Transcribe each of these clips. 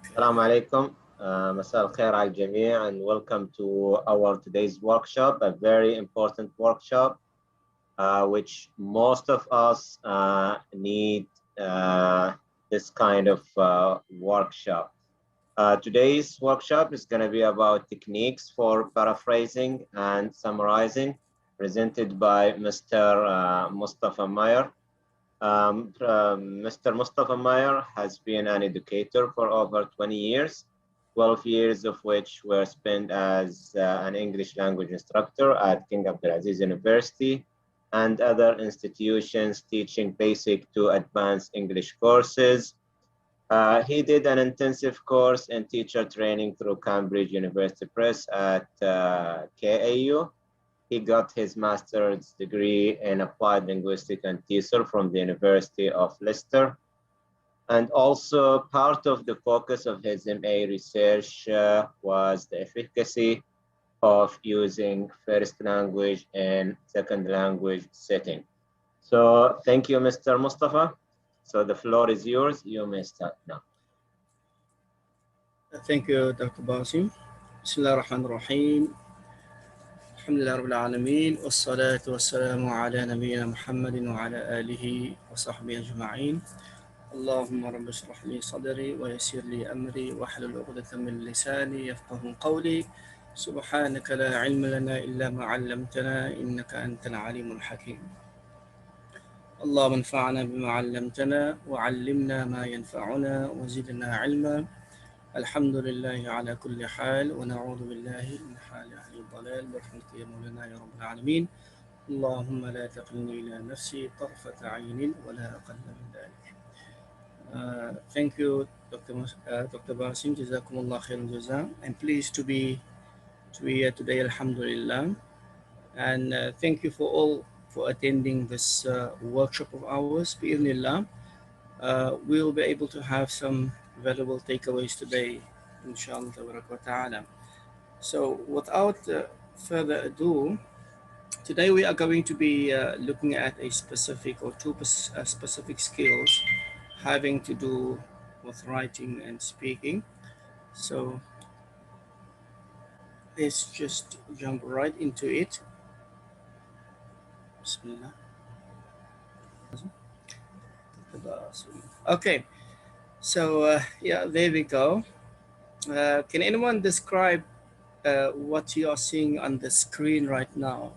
Assalamu alaikum. مساء الخير على الجميع and welcome to our today's workshop, a very important workshop which most of us need this kind of workshop. Today's workshop is going to be about techniques for paraphrasing and summarizing, presented by Mr. Mustapha Meyer. Mr. Mustapha Meyer has been an educator for over 20 years, 12 years of which were spent as an English language instructor at King Abdulaziz University and other institutions teaching basic to advanced English courses. He did an intensive course in teacher training through Cambridge University Press at KAU. He got his master's degree in applied linguistics and TESOL from the University of Leicester. And also part of the focus of his MA research was the efficacy of using first language and second language setting. So thank you, Mr. Mustapha. So the floor is yours. You may start now. Thank you, Dr. Basim. Bismillah ar-Rahman ar-Rahim. Alhamdulillah Rabbil Alameen. Wassalatu wassalamu ala nabiyyina Muhammadin wa ala alihi wa sahbihi ajma'in. Allahumma rabbi shrah li sadri wa yassir li amri wa hlul 'uqdatan min lisani yafqahu qawli. Subhanaka la 'ilma lana illa ma 'allamtana innaka antal 'alimul hakim. اللهم انفعنا بما علمتنا وعلمنا ما ينفعنا وزدنا علما الحمد لله على كل حال ونعوذ بالله من حال أهل الضلال برحمتك يا مولانا يا رب العالمين اللهم لا تقلني إلى نفسي طرفة عين ولا أقل من ذلك. Thank you, Dr. Basim. Jazakumullah khairan jaza. I'm pleased to be here today, alhamdulillah. And thank you for attending this workshop of ours. Bi'idhnillah, we'll be able to have some valuable takeaways today, inshallah ta'ala. So without further ado, today we are going to be looking at a specific or two specific skills having to do with writing and speaking. So let's just jump right into it. Bismillah. Okay, so yeah, there we go. Can anyone describe what you are seeing on the screen right now?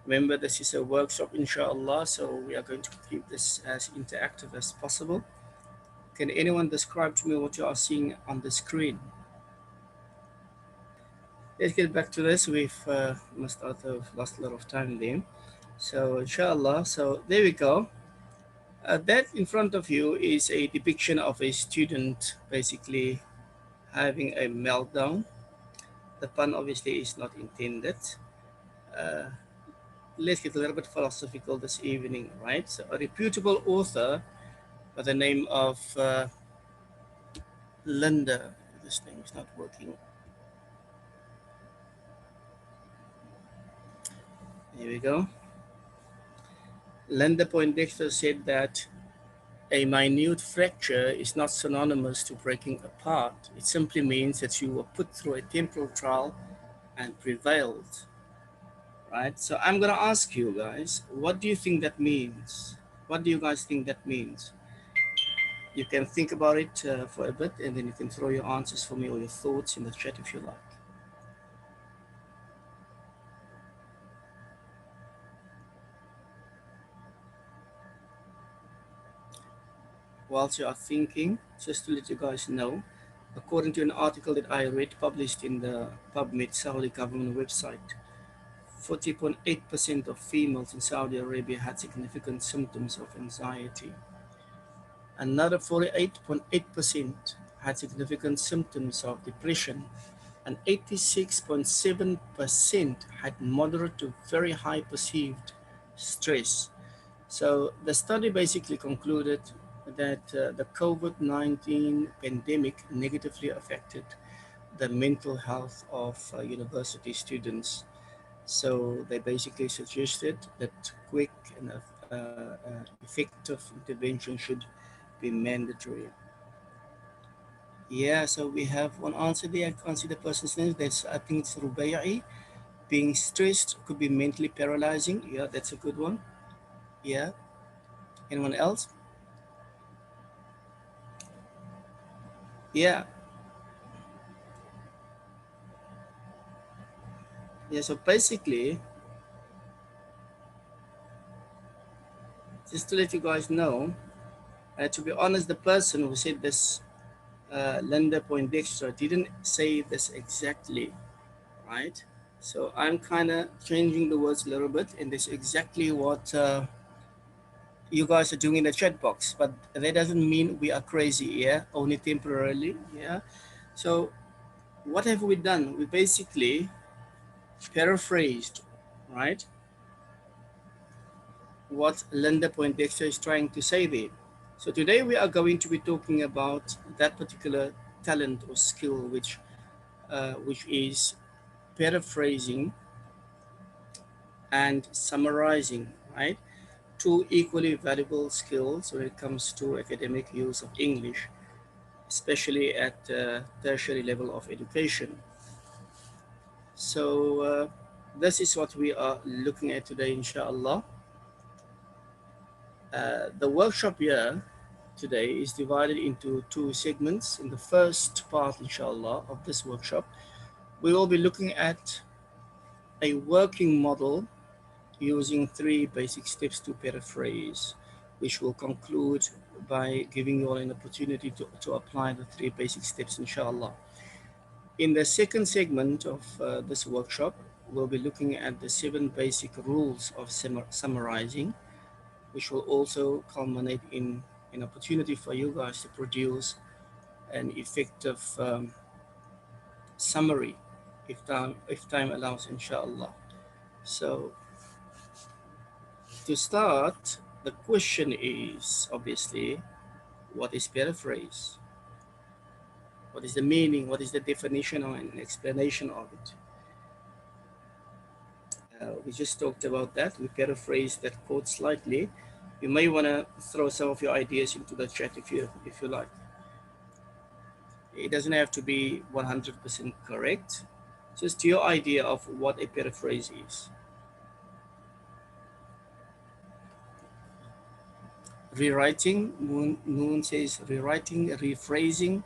Remember, this is a workshop, inshallah, so we are going to keep this as interactive as possible. Can anyone describe to me what you are seeing on the screen? Let's get back to this. We've lost a lot of time there. So, inshallah, so there we go. That in front of you is a depiction of a student basically having a meltdown. The pun obviously is not intended. Let's get a little bit philosophical this evening, right? So a reputable author by the name of Linda, this thing is not working. Here we go. Linda Poindexter said that a minute fracture is not synonymous to breaking apart. It simply means that you were put through a temporal trial and prevailed. Right? So I'm going to ask you guys, what do you think that means? What do you guys think that means? You can think about it for a bit, and then you can throw your answers for me or your thoughts in the chat if you like. Whilst you are thinking, just to let you guys know, according to an article that I read published in the PubMed Saudi government website, 40.8% of females in Saudi Arabia had significant symptoms of anxiety. Another 48.8% had significant symptoms of depression, and 86.7% had moderate to very high perceived stress. So the study basically concluded that the COVID-19 pandemic negatively affected the mental health of university students. So they basically suggested that quick and effective intervention should be mandatory. Yeah, so we have one answer there. I can't see the person's name. That's, I think it's Rubai. Being stressed could be mentally paralyzing. Yeah, that's a good one. Yeah. Anyone else? Yeah. Yeah. So basically, just to let you guys know, to be honest, the person who said this, Linda Poindexter, didn't say this exactly, right? So I'm kind of changing the words a little bit, and that's exactly what you guys are doing in the chat box. But that doesn't mean we are crazy, yeah? Only temporarily, yeah? So what have we done? We basically paraphrased, right? What Linda Poindexter is trying to say there. So today we are going to be talking about that particular talent or skill, which is paraphrasing and summarizing, right? Two equally valuable skills when it comes to academic use of English, especially at tertiary level of education. So this is what we are looking at today, inshallah. The workshop here today is divided into two segments. In the first part, inshallah, of this workshop, we will be looking at a working model using three basic steps to paraphrase, which will conclude by giving you all an opportunity to apply the three basic steps, inshallah. In the second segment of this workshop, we'll be looking at the seven basic rules of summarizing, which will also culminate in an opportunity for you guys to produce an effective summary if time allows, inshallah. So to start, the question is obviously, what is paraphrase? What is the meaning? What is the definition or an explanation of it? We just talked about that. We paraphrased that quote slightly. You may want to throw some of your ideas into the chat if you like. It doesn't have to be 100% correct. Just your idea of what a paraphrase is. Rewriting, Moon says rewriting, rephrasing,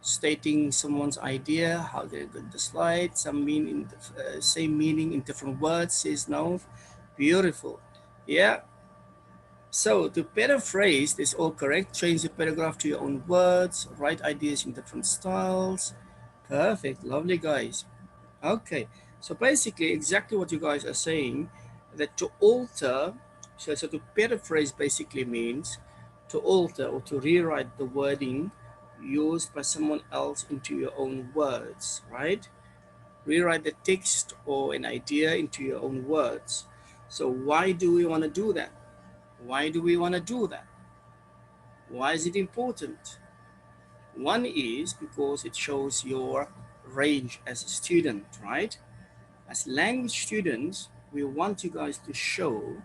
stating someone's idea, how they got the slide, some meaning, same meaning in different words, says no. Beautiful. Yeah. So to paraphrase is all correct. Change the paragraph to your own words, write ideas in different styles. Perfect. Lovely, guys. Okay. So basically exactly what you guys are saying, that to alter, so to paraphrase basically means to alter or to rewrite the wording used by someone else into your own words, right? Rewrite the text or an idea into your own words. So why do we want to do that? Why do we want to do that? Why is it important? One is because it shows your range as a student, right? As language students, we want you guys to show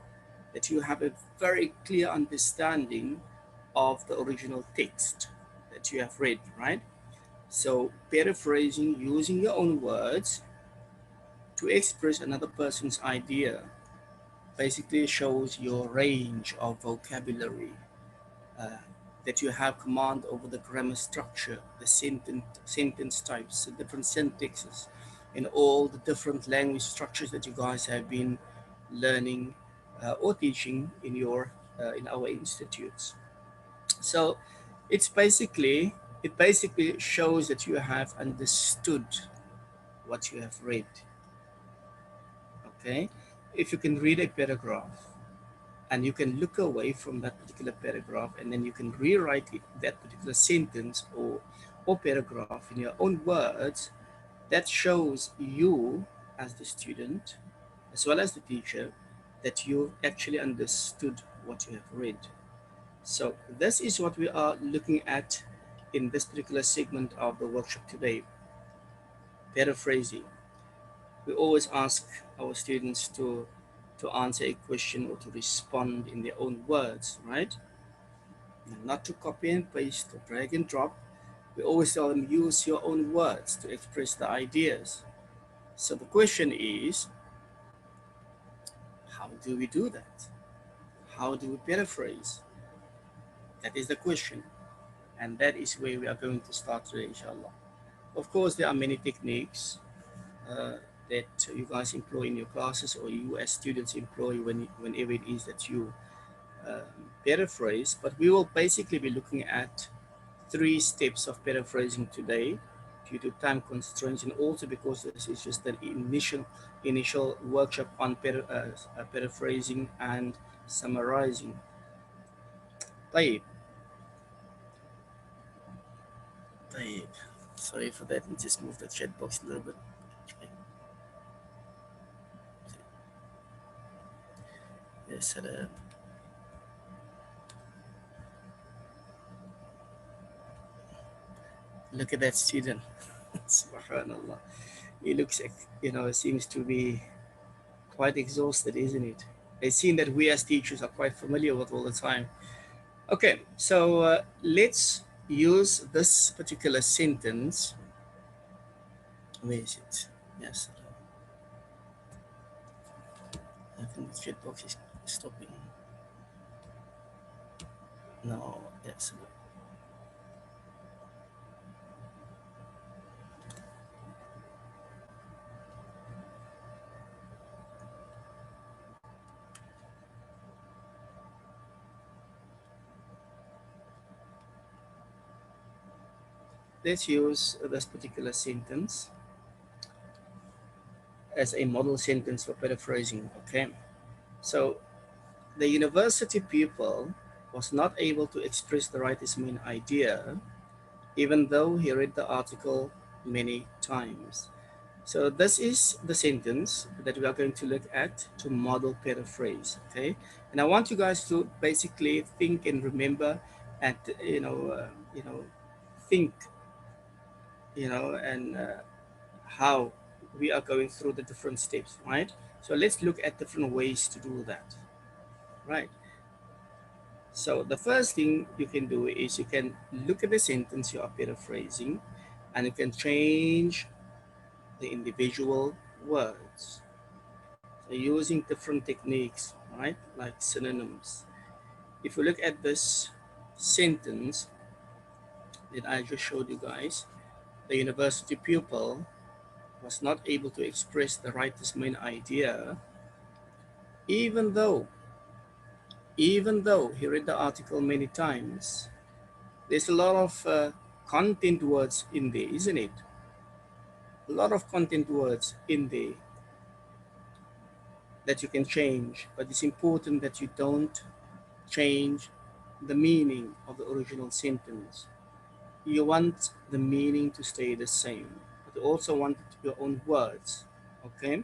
that you have a very clear understanding of the original text that you have read, right? So paraphrasing using your own words to express another person's idea basically shows your range of vocabulary, uh, that you have command over the grammar structure, the sentence types, the different syntaxes, and all the different language structures that you guys have been learning or teaching in our institutes. So it basically shows that you have understood what you have read. Okay, if you can read a paragraph and you can look away from that particular paragraph and then you can rewrite that particular sentence or paragraph in your own words, that shows you as the student as well as the teacher that you actually understood what you have read. So this is what we are looking at in this particular segment of the workshop today, paraphrasing. We always ask our students to answer a question or to respond in their own words, right? And not to copy and paste or drag and drop, We always tell them use your own words to express the ideas. So the question is, how do we do that? How do we paraphrase? That is the question. And that is where we are going to start today, inshallah. Of course, there are many techniques uh, that you guys employ in your classes, or you as students employ whenever it is that you paraphrase, but we will basically be looking at 3 steps of paraphrasing today due to time constraints, and also because this is just an initial workshop on paraphrasing and summarizing. طيب طيب sorry for that, let's just move the chat box a little bit. Yes, look at that student. Subhanallah. He looks, seems to be quite exhausted, isn't it? It seems that we as teachers are quite familiar with all the time. Okay, so let's use this particular sentence. Where is it? Yes. I think the chat box is stopping. No, yes. Let's use this particular sentence as a model sentence for paraphrasing. Okay, so the university pupil was not able to express the writer's main idea, even though he read the article many times. So this is the sentence that we are going to look at to model paraphrase. Okay, and I want you guys to basically think and remember, and think, and how we are going through the different steps, right? So let's look at different ways to do that, right? So the first thing you can do is you can look at the sentence you are paraphrasing, and you can change the individual words. So using different techniques, right? Like synonyms. If you look at this sentence that I just showed you guys, the university pupil was not able to express the writer's main idea, even though he read the article many times. There's a lot of content words in there, isn't it? A lot of content words in there that you can change, but it's important that you don't change the meaning of the original sentence. You want the meaning to stay the same, but you also want your own words. Okay,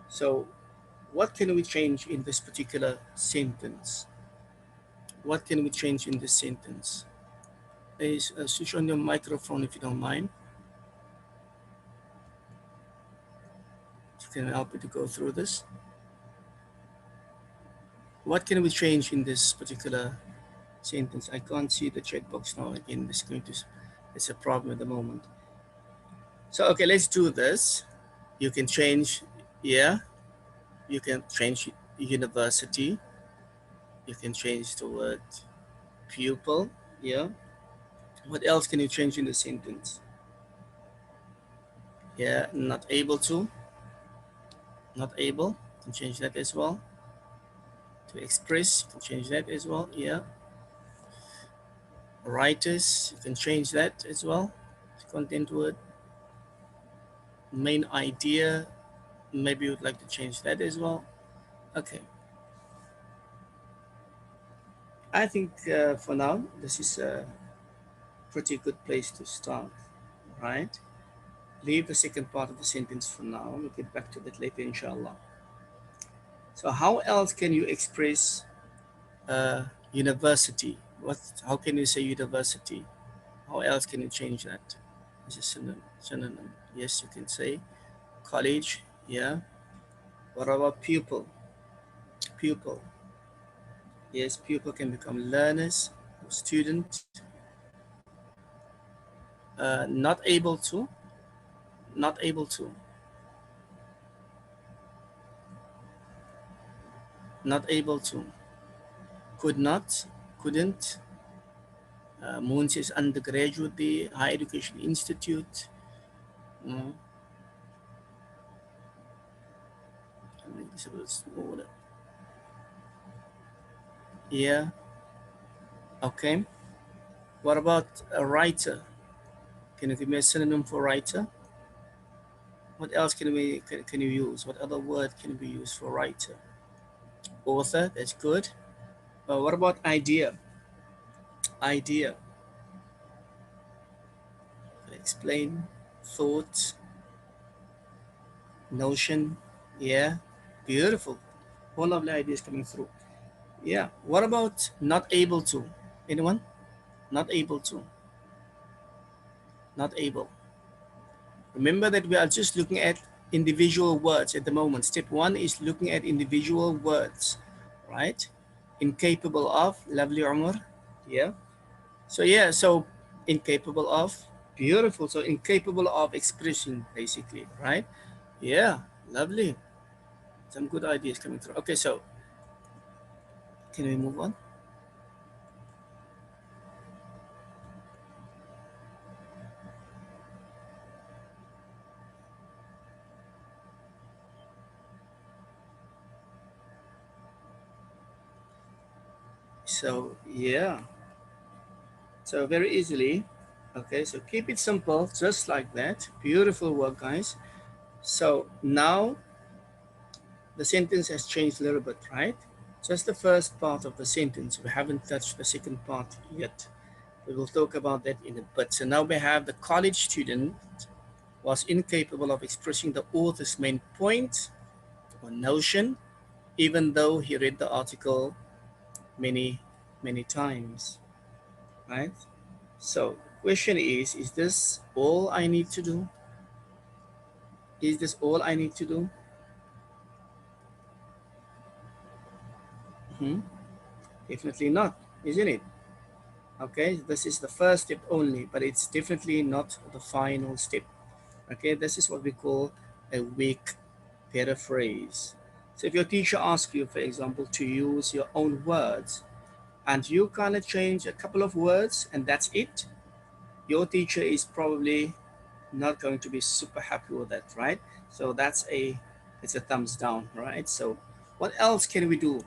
so what can we change in this particular sentence? What can we change in this sentence? Is switch on your microphone if you don't mind. You can help me to go through this. What can we change in this particular sentence? I can't see the checkbox now. Again, this is going to, it's a problem at the moment. So okay, let's do this. You can change, yeah. You can change university. You can change the word pupil, yeah. What else can you change in the sentence? Yeah, not able to, not able. You can change that as well. To express, you can change that as well, yeah. Writers, you can change that as well. Content word. Main idea, maybe you would like to change that as well. Okay. I think for now, this is a pretty good place to start, right? Leave the second part of the sentence for now. We'll get back to that later, inshallah. So how else can you express university? How can you say university? How else can you change that? Is a synonym. Yes, you can say college, yeah. What about pupil? Pupil. Yes, pupil can become learners, student. Not able to, not able to, not able to, could not, couldn't. Moons is undergraduate, the higher education institute. Uh, I'll make this a little smaller. Yeah, okay. What about a writer? Can you give me a synonym for writer? What else can you use? What other word can be used for writer? Author, that's good. What about idea? Idea. Explain. Thought. Notion. Yeah. Beautiful. All lovely ideas coming through. Yeah. What about not able to? Anyone? Not able to. Not able. Remember that we are just looking at individual words at the moment. Step one is looking at individual words, right? Incapable of, lovely Umar. Yeah. So yeah, so incapable of, beautiful. So incapable of expressing, basically, right? Yeah, lovely. Some good ideas coming through. Okay, so can we move on? So yeah, so very easily. Okay, so keep it simple, just like that. Beautiful work, guys. So now the sentence has changed a little bit, right? Just the first part of the sentence. We haven't touched the second part yet. We will talk about that in a bit. So now we have the college student was incapable of expressing the author's main point or notion, even though he read the article many, many times, right? So the question is this all I need to do? Is this all I need to do? Hmm. Definitely not, isn't it? Okay, this is the first step only, but it's definitely not the final step. Okay, this is what we call a weak paraphrase. So if your teacher asks you, for example, to use your own words, and you kind of change a couple of words and that's it, your teacher is probably not going to be super happy with that, right? So it's a thumbs down, right? So what else can we do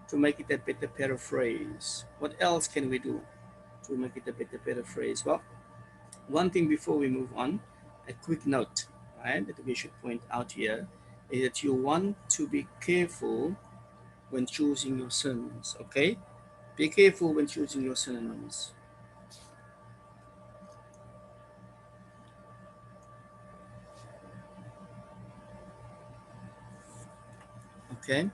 to make it a better paraphrase? What else can we do to make it a better paraphrase? Well, one thing before we move on, a quick note, right, that we should point out here is that you want to be careful when choosing your synonyms, okay? Be careful when choosing your synonyms. Okay,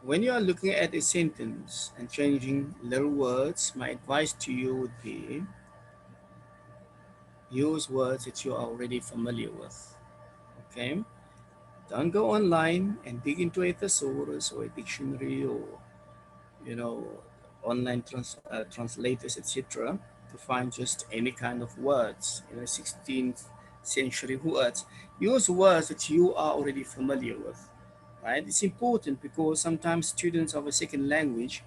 when you are looking at a sentence and changing little words, my advice to you would be use words that you are already familiar with. Okay, don't go online and dig into a thesaurus or a dictionary or online translators, etc., to find just any kind of words, 16th century words. Use words that you are already familiar with, right? It's important because sometimes students of a second language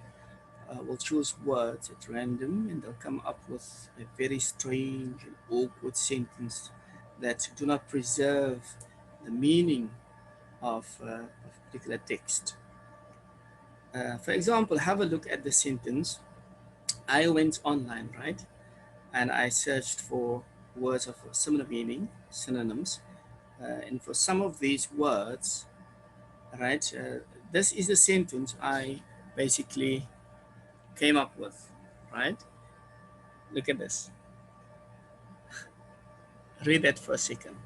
will choose words at random and they'll come up with a very strange and awkward sentence that do not preserve the meaning of particular text. For example, have a look at the sentence. I went online, right? And I searched for words of similar meaning, synonyms. And for some of these words, right, this is the sentence I basically came up with, right? Look at this. Read that for a second.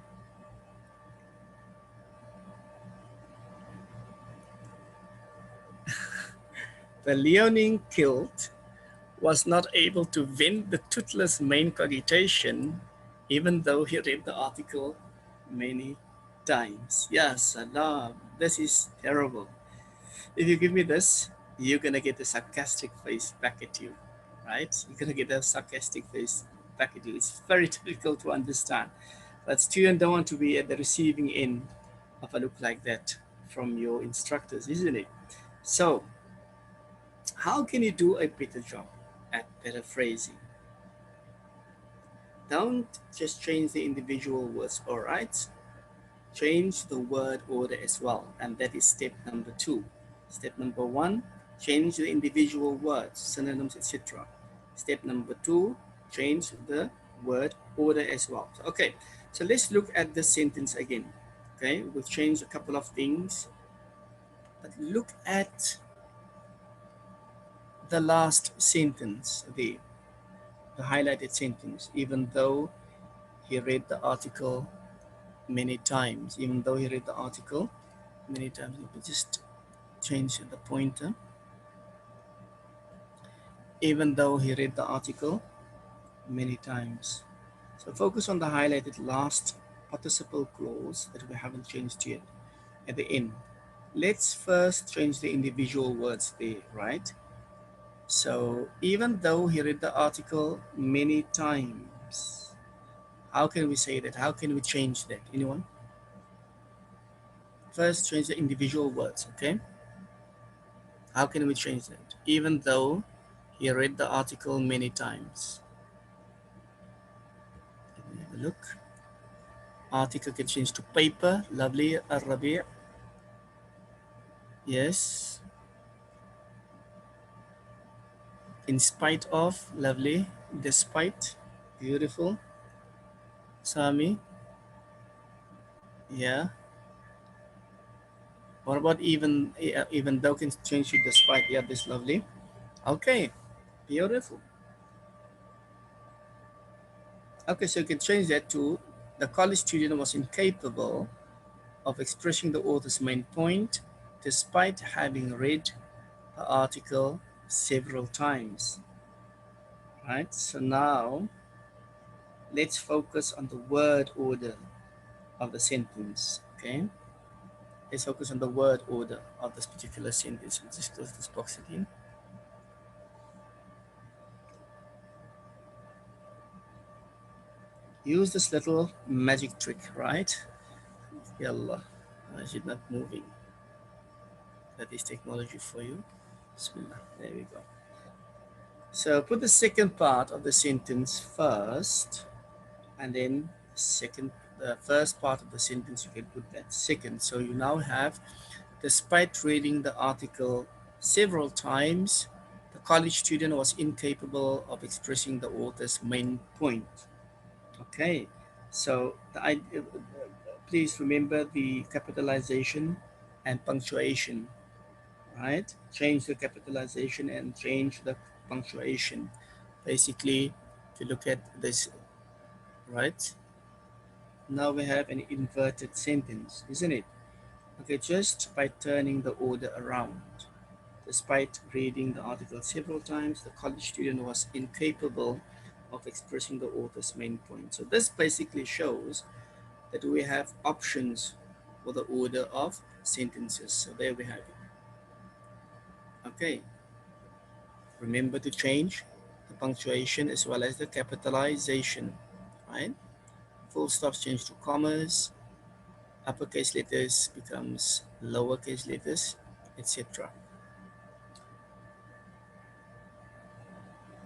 The leonine kilt was not able to vent the toothless main cogitation, even though he read the article many times. Yes, Allah, this is terrible. If you give me this, you're gonna get a sarcastic face back at you, right? You're gonna get a sarcastic face back at you. It's very difficult to understand. But students don't want to be at the receiving end of a look like that from your instructors, isn't it? So, how can you do a better job at paraphrasing? Don't just change the individual words, all right? Change the word order as well, and that is step number 2. Step number 1, change the individual words, synonyms, etc. Step number 2, change the word order as well. Okay, so let's look at the sentence again. Okay, we've changed a couple of things, but look at the last sentence there, the highlighted sentence. Even though he read the article many times, even though he read the article many times, let me just change the pointer. Even though he read the article many times. So focus on the highlighted last participle clause that we haven't changed yet at the end. Let's first change the individual words there, right? So even though he read the article many times, how can we say that? How can we change that? Anyone? First, change the individual words, okay? How can we change that? Even though he read the article many times. Let me have a look. Article can change to paper. Lovely. Arabi. Yes. In spite of. Lovely. Despite. Beautiful. Sami. Yeah. What about even though can change to despite? Yeah, this lovely. Okay. Beautiful. Okay, so you can change that to the college student was incapable of expressing the author's main point despite having read the article several times. Right? So now let's focus on the word order of the sentence. Okay, let's focus on the word order of this particular sentence. We'll just close this box again. Use this little magic trick, right? Yallah, is it not moving? That is technology for you. Bismillah. There we go. So put the second part of the sentence first, and then the first part of the sentence you can put that second. So you now have, despite reading the article several times, the college student was incapable of expressing the author's main point. Okay, so please remember the capitalization and punctuation, right? Change the capitalization and change the punctuation. Basically, if you look at this, right? Now we have an inverted sentence, isn't it? Okay, just by turning the order around. Despite reading the article several times, the college student was incapable of expressing the author's main point. So this basically shows that we have options for the order of sentences. So there we have it. Okay, remember to change the punctuation as well as the capitalization, right? Full stops change to commas, uppercase letters becomes lowercase letters, etc.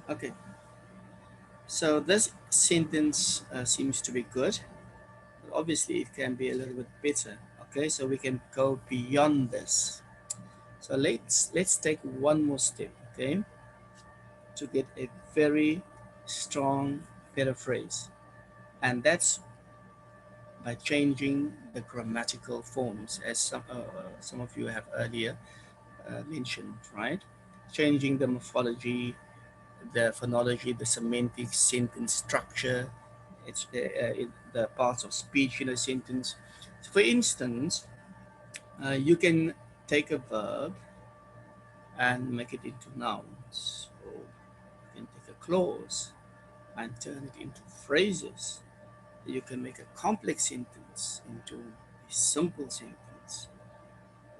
Okay, so this sentence seems to be good. Obviously, it can be a little bit better. Okay, so we can go beyond this. So let's take one more step, okay, to get a very strong paraphrase, and that's by changing the grammatical forms, as some of you have earlier mentioned, right? Changing the morphology, the phonology, the semantics, sentence structure, the parts of speech in a sentence. So for instance, you can take a verb and make it into nouns, or you can take a clause and turn it into phrases. You can make a complex sentence into a simple sentence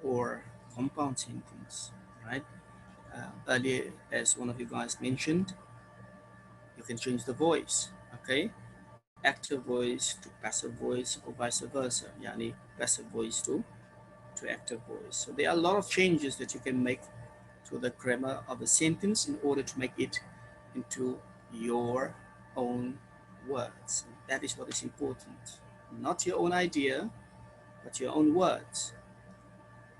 or compound sentence, right? Earlier, as one of you guys mentioned, you can change the voice. okay? Active voice to passive voice or vice versa, yani passive voice to active voice. So there are a lot of changes that you can make to the grammar of a sentence in order to make it into your own words. That is what is important. Not your own idea, but your own words.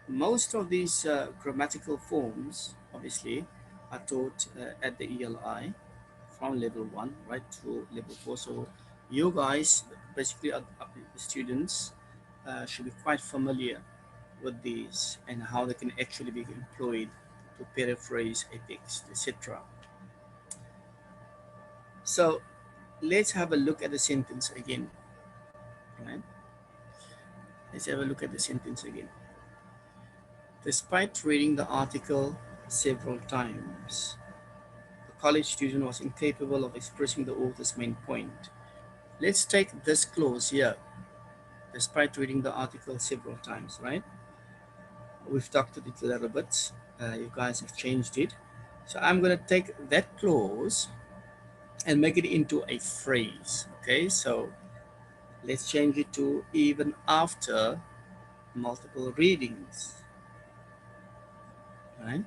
Most of these grammatical forms, obviously, are taught at the ELI from level 1 right to level 4. So you guys, basically, students, should be quite familiar with these and how they can actually be employed to paraphrase a text, etc. So let's have a look at the sentence again. Right? Let's have a look at the sentence again. Despite reading the article several times, the college student was incapable of expressing the author's main point. Let's take this clause here. Despite reading the article several times, right? We've talked it a little bit. You guys have changed it. So I'm going to take that clause and make it into a phrase. Okay, so let's change it to even after multiple readings. Right?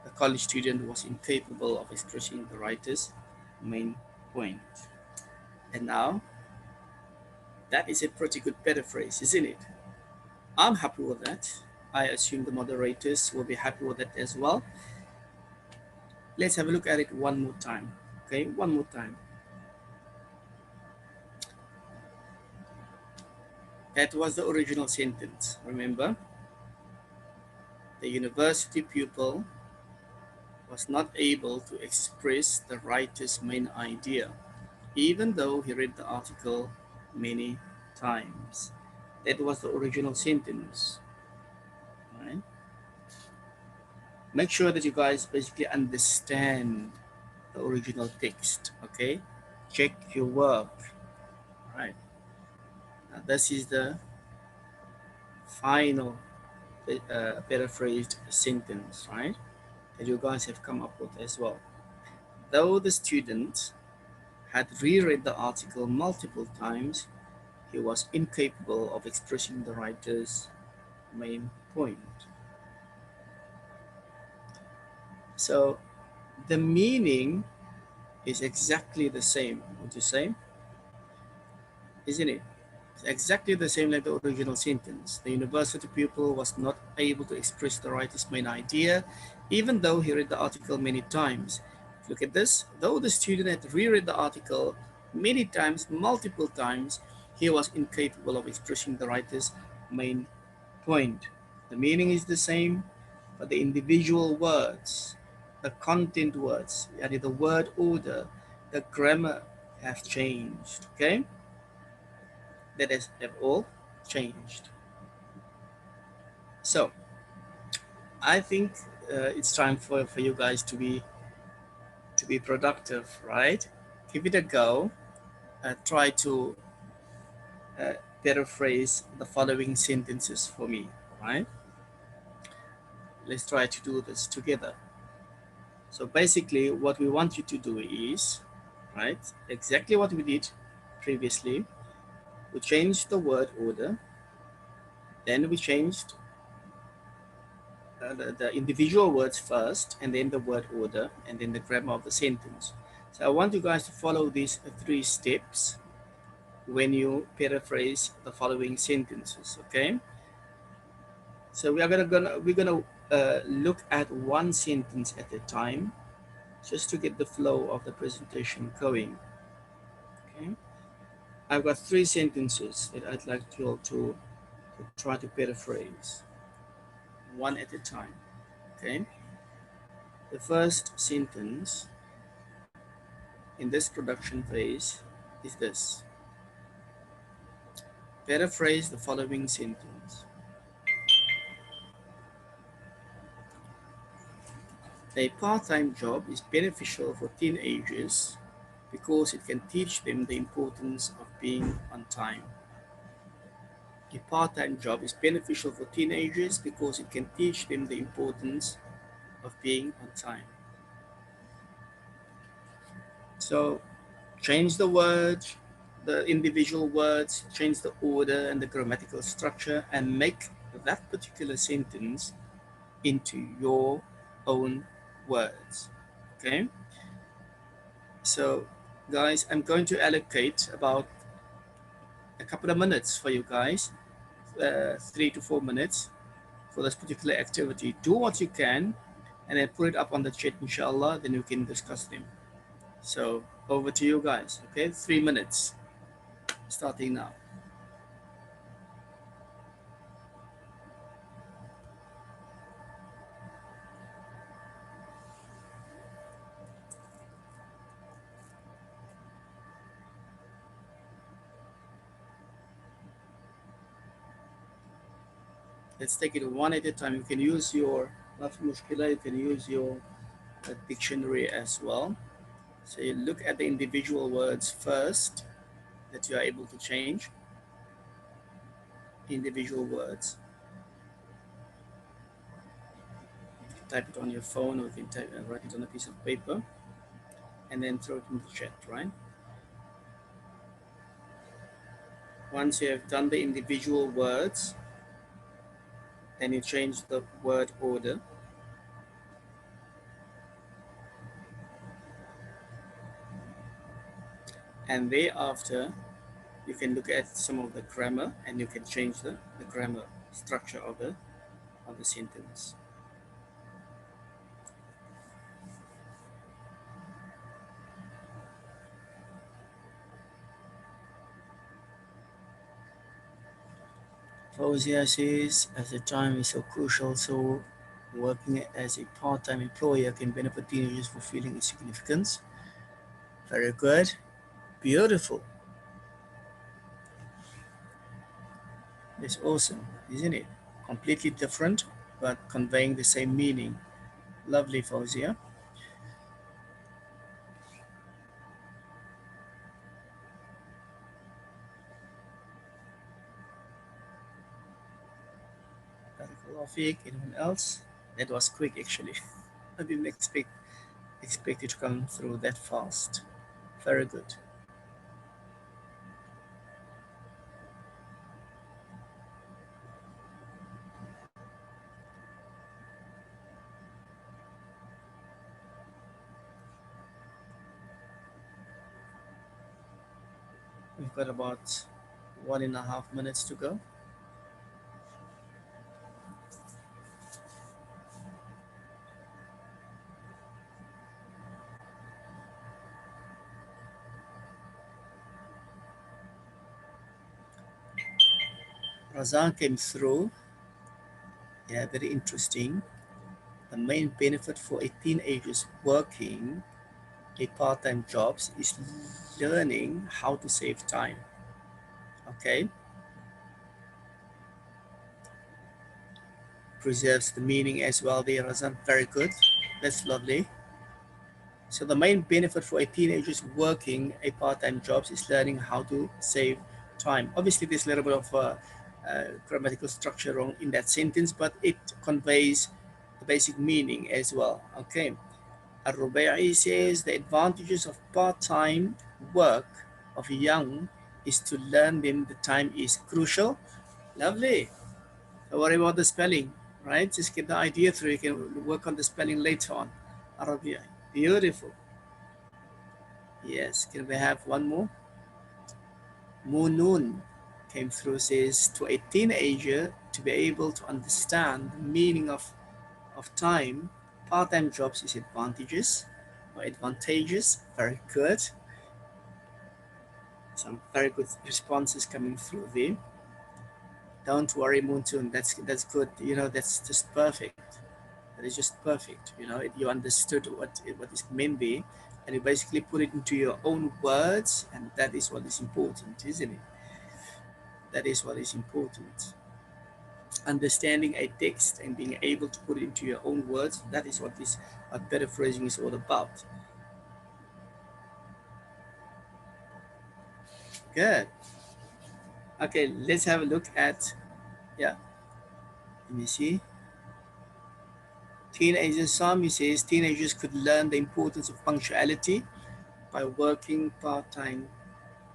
The college student was incapable of expressing the writer's main point. And now, that is a pretty good paraphrase, isn't it? I'm happy with that. I assume the moderators will be happy with it as well. Let's have a look at it one more time. Okay, one more time. That was the original sentence. Remember, the university pupil was not able to express the writer's main idea, even though he read the article many times. That was the original sentence. Right? Make sure that you guys basically understand the original text. Okay, check your work. Right. Now this is the final paraphrased sentence, right? That you guys have come up with as well. Though the student had reread the article multiple times, he was incapable of expressing the writer's main point. So the meaning is exactly the same, would you say? Isn't it? It's exactly the same like the original sentence. The university pupil was not able to express the writer's main idea, even though he read the article many times. Look at this. Though the student had reread the article many times, multiple times, he was incapable of expressing the writer's main point. The meaning is the same, but the individual words, the content words, the word order, the grammar have changed. Okay? That have all changed. So I think it's time for you guys to be productive, right? Give it a go. Try to uh, paraphrase the following sentences for me, right? Let's try to do this together. So basically what we want you to do is, right, exactly what we did previously. We changed the word order, then we changed the individual words first, and then the word order, and then the grammar of the sentence. So I want you guys to follow these 3 steps when you paraphrase the following sentences. Okay. So we're gonna look at one sentence at a time, just to get the flow of the presentation going. Okay. I've got 3 sentences that I'd like you all to try to paraphrase one at a time. Okay. The first sentence in this production phase is this. Paraphrase the following sentence. A part-time job is beneficial for teenagers because it can teach them the importance of being on time. A part-time job is beneficial for teenagers because it can teach them the importance of being on time. So change the words, the individual words, change the order and the grammatical structure, and make that particular sentence into your own words. Okay, so guys, I'm going to allocate about a couple of minutes for you guys, 3 to 4 minutes for this particular activity. Do what you can and then put it up on the chat, inshallah, then we can discuss them. So over to you guys. Okay, 3 minutes starting now. Let's take it one at a time. You can use your you can use your dictionary as well. So you look at the individual words first that you are able to change. Individual words. You can type it on your phone, or you can write it on a piece of paper and then throw it in the chat, right? Once you have done the individual words, then you change the word order. And thereafter, you can look at some of the grammar and you can change the grammar structure of the sentence. Fauzia says, as the time is so crucial, so working as a part-time employer can benefit teenagers for feeling its significance. Very good. Beautiful. It's awesome, isn't it? Completely different, but conveying the same meaning. Lovely, Fauzia. Anyone else? That was quick, actually. I didn't expect it to come through that fast. Very good. We've got about 1.5 minutes to go. Razan came through. Yeah, very interesting. The main benefit for a teenagers working a part-time jobs is learning how to save time. Okay. Preserves the meaning as well there, Razan. Very good. That's lovely. So the main benefit for a teenagers working a part-time jobs is learning how to save time. Obviously, there's a little bit of grammatical structure wrong in that sentence, but it conveys the basic meaning as well. Okay. Al-Rubai says the advantages of part-time work of young is to learn them the time is crucial. Lovely. Don't worry about the spelling, right? Just get the idea through. You can work on the spelling later on. Arabiya. Beautiful. Yes, can we have one more? Munun came through, says to a teenager to be able to understand the meaning of time, part-time jobs is advantageous or advantageous. Very good. Some very good responses coming through there. Don't worry, Muntun, that's good. You know, that's just perfect. That is just perfect. You know, you understood what is meant there, and you basically put it into your own words, and that is what is important, isn't it? That is what is important. Understanding a text and being able to put it into your own words, that is what paraphrasing is all about. Good. Okay, let's have a look at, yeah, let me see. Teenagers, Sami says teenagers could learn the importance of punctuality by working part-time.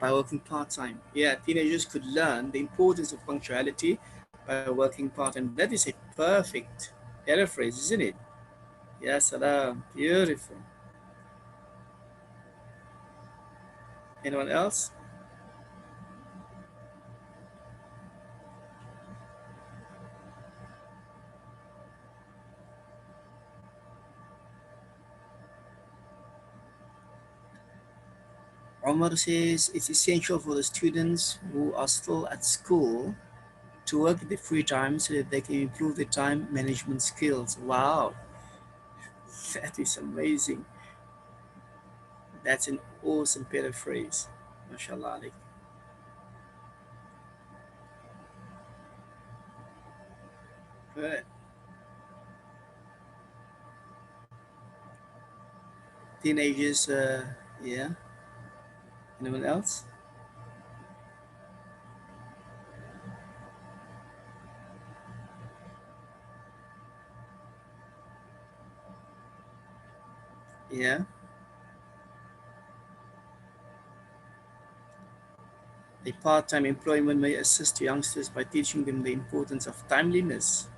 By working part-time. Yeah, teenagers could learn the importance of punctuality by working part-time. That is a perfect paraphrase, isn't it? Yeah, salam. Beautiful. Anyone else? Omar says it's essential for the students who are still at school to work in the free time so that they can improve their time management skills. Wow, that is amazing. That's an awesome paraphrase. MashaAllah. Good. Teenagers, yeah. Anyone else? Yeah. A part-time employment may assist youngsters by teaching them the importance of timeliness.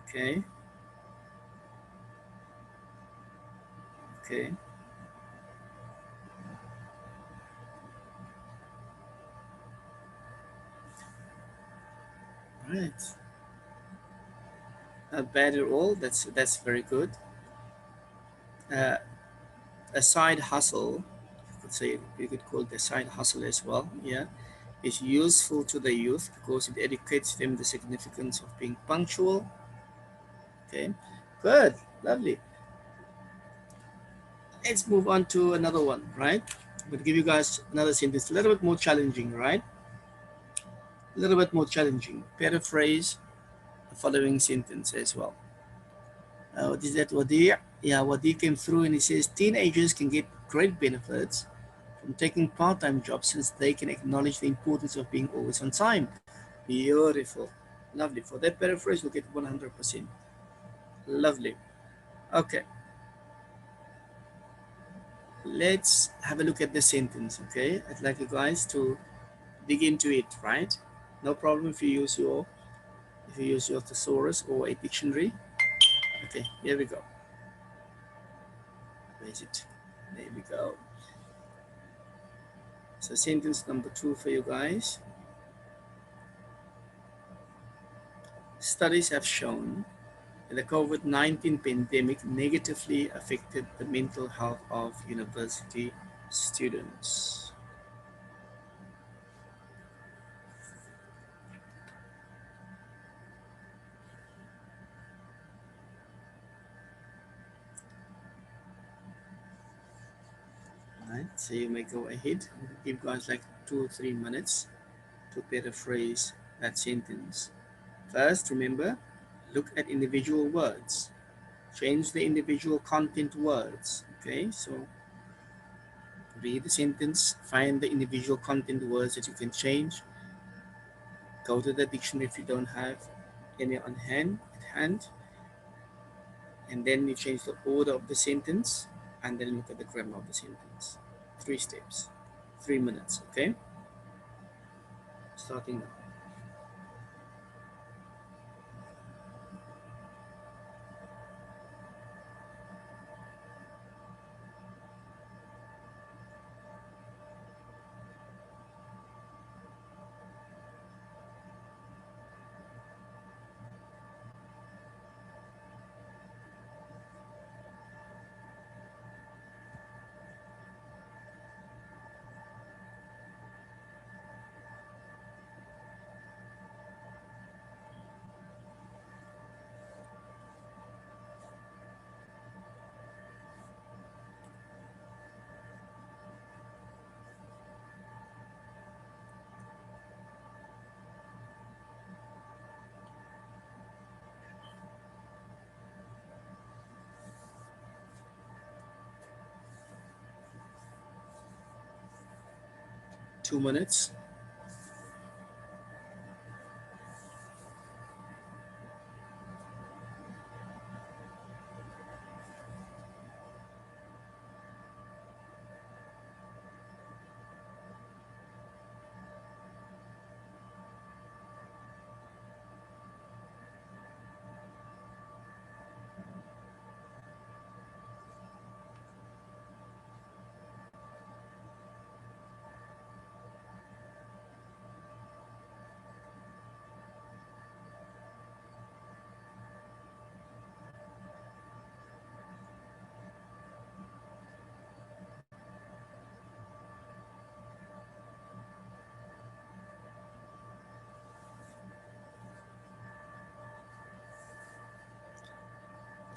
Okay. Okay. Right. Not bad at all. That's very good. Uh, a side hustle, you could say, you could call it a side hustle as well. Yeah, is useful to the youth because it educates them the significance of being punctual. Okay, good, lovely. Let's move on to another one. Right, I'm going to give you guys another sentence, a little bit more challenging. Right, a little bit more challenging. Paraphrase the following sentence as well. What is that, Wadi? Yeah, Wadi came through and he says teenagers can get great benefits from taking part-time jobs since they can acknowledge the importance of being always on time. Beautiful. Lovely. For that paraphrase, we'll get 100%. Lovely. Okay. Let's have a look at the sentence, okay? I'd like you guys to dig into it, right? No problem if you use your thesaurus or a dictionary. Okay, here we go. Where is it? There we go. So sentence number 2 for you guys. Studies have shown the COVID-19 pandemic negatively affected the mental health of university students. Right, so you may go ahead and give guys like 2 or 3 minutes to paraphrase that sentence. First, remember, look at individual words. Change the individual content words. Okay, so read the sentence, find the individual content words that you can change. Go to the dictionary if you don't have any on hand at hand, and then you change the order of the sentence, and then look at the grammar of the sentence. 3 steps, 3 minutes. Okay, starting now. 2 minutes.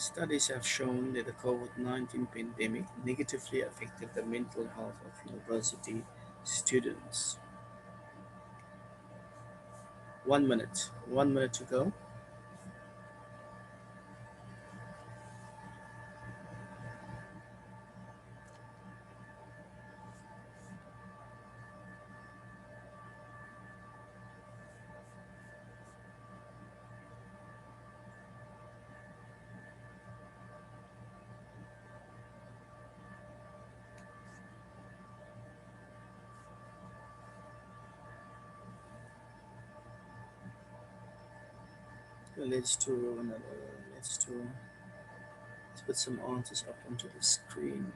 Studies have shown that the COVID-19 pandemic negatively affected the mental health of university students. 1 minute. 1 minute to go. Let's do another. Let's do. Let's put some answers up onto the screen.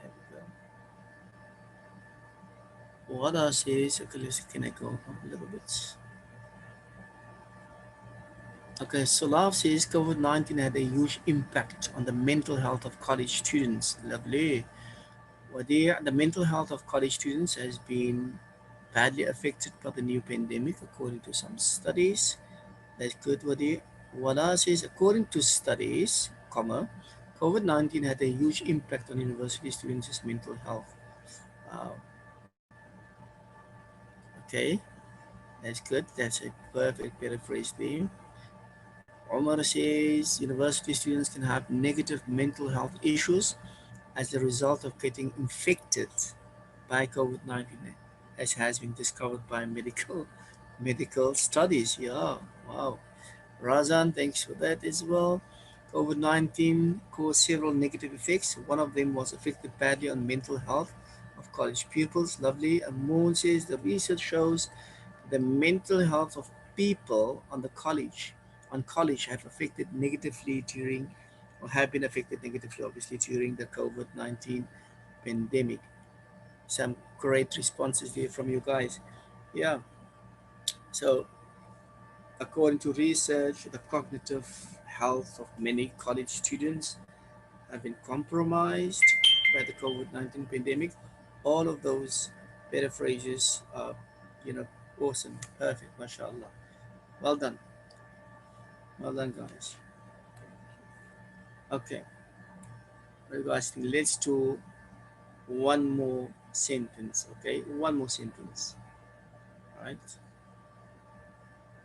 There we go. What else is? Okay, can I go up a little bit? Okay, so Love says COVID-19 had a huge impact on the mental health of college students. Lovely. Well, the mental health of college students has been badly affected by the new pandemic, according to some studies. That's good, Wadi. Wada says, according to studies, comma, COVID-19 had a huge impact on university students' mental health. Wow. Okay, that's good. That's a perfect paraphrase there. Omar says, university students can have negative mental health issues as a result of getting infected by COVID-19, as has been discovered by medical studies. Yeah, wow. Razan, thanks for that as well. COVID-19 caused several negative effects. One of them was affected badly on mental health of college pupils. Lovely. Moon says the research shows the mental health of people on college have affected negatively during or have been affected negatively obviously during the COVID-19 pandemic. Some great responses there from you guys. Yeah. So according to research, the cognitive health of many college students have been compromised by the COVID-19 pandemic. All of those paraphrases are, you know, awesome, perfect, mashallah. Well done. Well done, guys. Okay, what do you guys think? Let's do one more sentence, okay? One more sentence, right?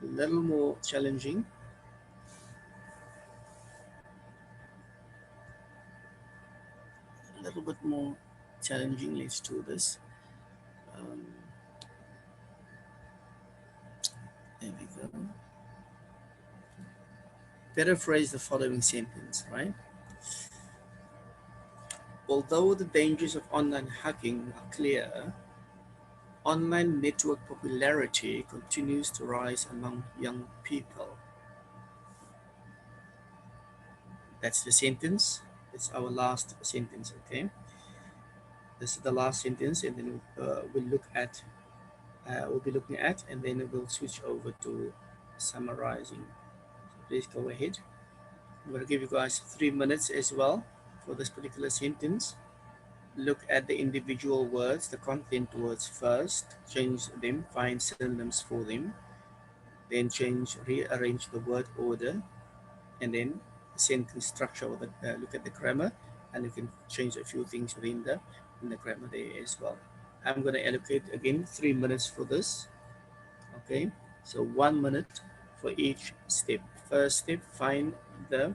A little more challenging, a little bit more challenging. Let's do this. Um, there we go. Paraphrase the following sentence, right? Although the dangers of online hacking are clear, online network popularity continues to rise among young people. That's the sentence. It's our last sentence, okay? This is the last sentence, and then we'll be looking at, and then we'll switch over to summarizing. So please go ahead. I'm going to give you guys 3 minutes as well for this particular sentence. Look at the individual words, the content words first, change them, find synonyms for them, then rearrange the word order, and then sentence structure, look at the grammar, and you can change a few things in the grammar there as well. I'm going to allocate again 3 minutes for this. Okay, so 1 minute for each step. First step, find the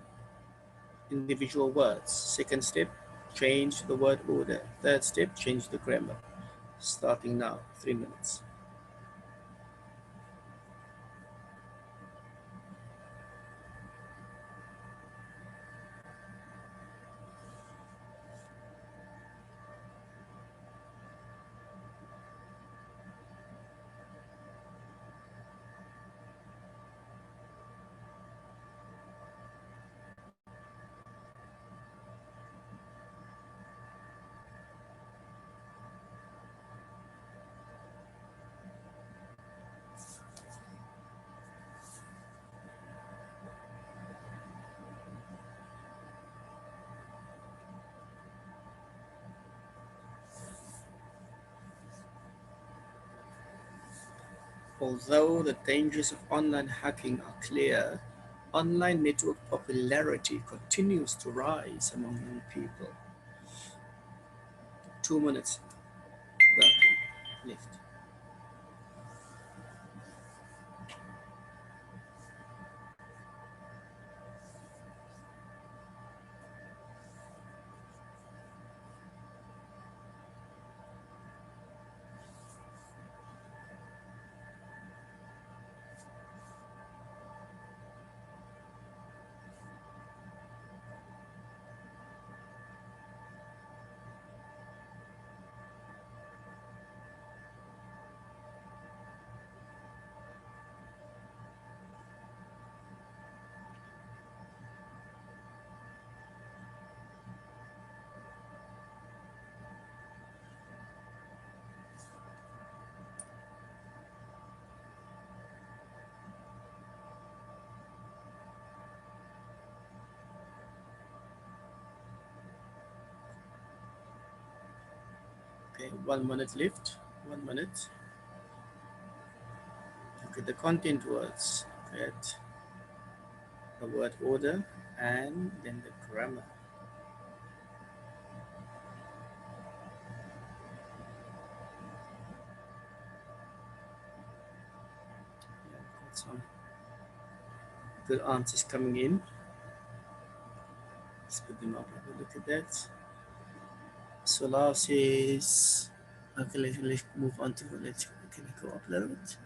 individual words. Second step, change the word order. Third step, change the grammar. Starting now, 3 minutes. Although the dangers of online hacking are clear, online network popularity continues to rise among young people. 2 minutes left. Okay, 1 minute left. 1 minute. Okay, the content words. Get the word order and then the grammar. Yeah, got some good answers coming in. Let's put them up. Have a look at that. Solar says, okay, let's move on to, let's, can I go up a little bit?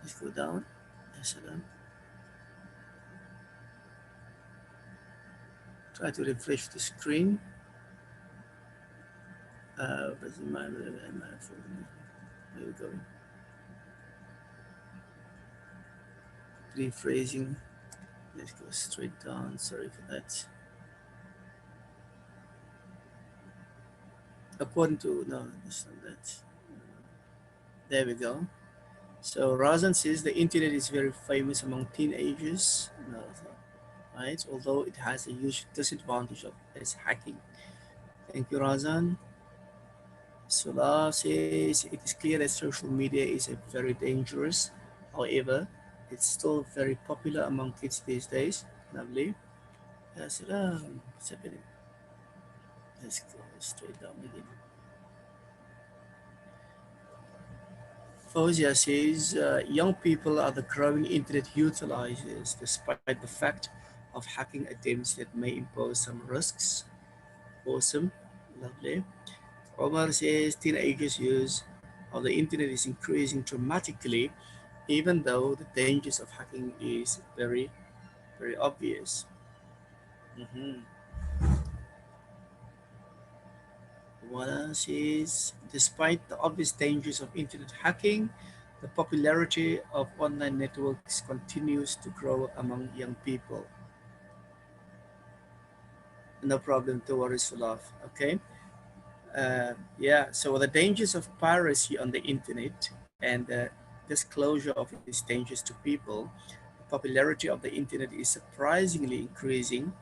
Let's go down. Yes, try to refresh the screen. Doesn't matter. There we go. Rephrasing. Let's go straight down. Sorry for that. According to, no, that's not that. There we go. So Razan says the internet is very famous among teenagers. No, right? Although it has a huge disadvantage of its hacking. Thank you, Razan. Sula says it is clear that social media is a very dangerous. However, it's still very popular among kids these days. Lovely. Salam. What's happening? Let's go straight down again. Fauzia says young people are the growing internet utilizers despite the fact of hacking attempts that may impose some risks. Awesome. Lovely. Omar says teenagers' use of the internet is increasing dramatically, even though the dangers of hacking is very, very obvious. What else is, despite the obvious dangers of internet hacking, the popularity of online networks continues to grow among young people. No problem, to worry, Sulaf. Okay. Yeah, so the dangers of piracy on the internet and the disclosure of its dangers to people, the popularity of the internet is surprisingly increasing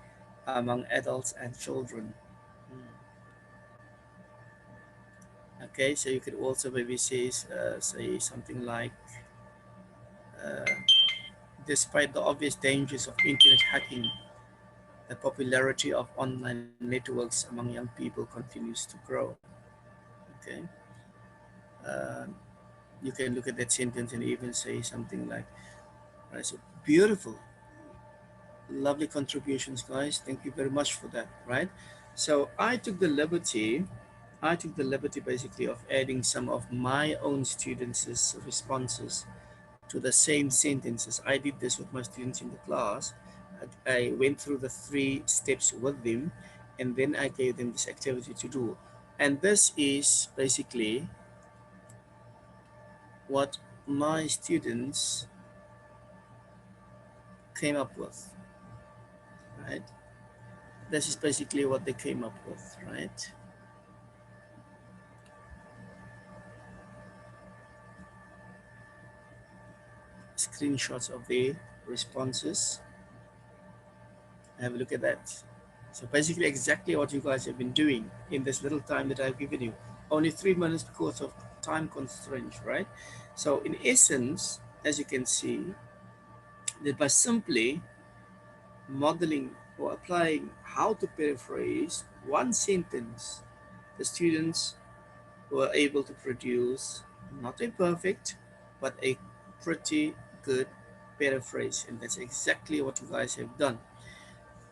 among adults and children. Okay, so you could also maybe say something like, uh, despite the obvious dangers of internet hacking, the popularity of online networks among young people continues to grow. Okay. Um, you can look at that sentence and even say something like, right, so beautiful, lovely contributions, guys. Thank you very much for that, right? So I took the liberty basically of adding some of my own students' responses to the same sentences. I did this with my students in the class. I went through the 3 steps with them, and then I gave them this activity to do. And this is basically what my students came up with, right? This is basically what they came up with, right? Screenshots of the responses. Have a look at that. So basically exactly what you guys have been doing in this little time that I've given you. Only 3 minutes because of time constraints, right? So in essence, as you can see, that by simply modeling or applying how to paraphrase one sentence, the students were able to produce not a perfect, but a pretty good paraphrase. And that's exactly what you guys have done.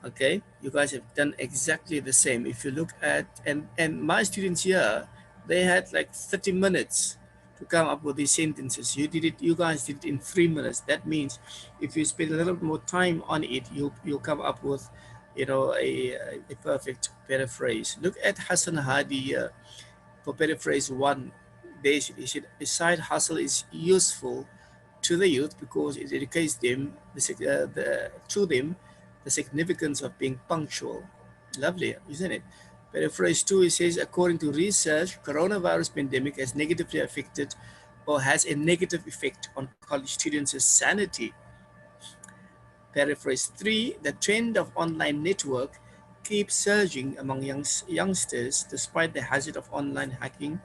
Okay, you guys have done exactly the same. If you look at, and my students here, they had like 30 minutes to come up with these sentences. You guys did it in 3 minutes. That means if you spend a little bit more time on it, you'll come up with, you know, a perfect paraphrase. Look at Hassan Hadi for paraphrase one. He said a side hustle is useful to the youth because it educates them to them the significance of being punctual. Lovely, isn't it? Paraphrase two, it says, according to research, coronavirus pandemic has negatively affected or has a negative effect on college students' sanity. Paraphrase three, the trend of online network keeps surging among youngsters despite the hazard of online hacking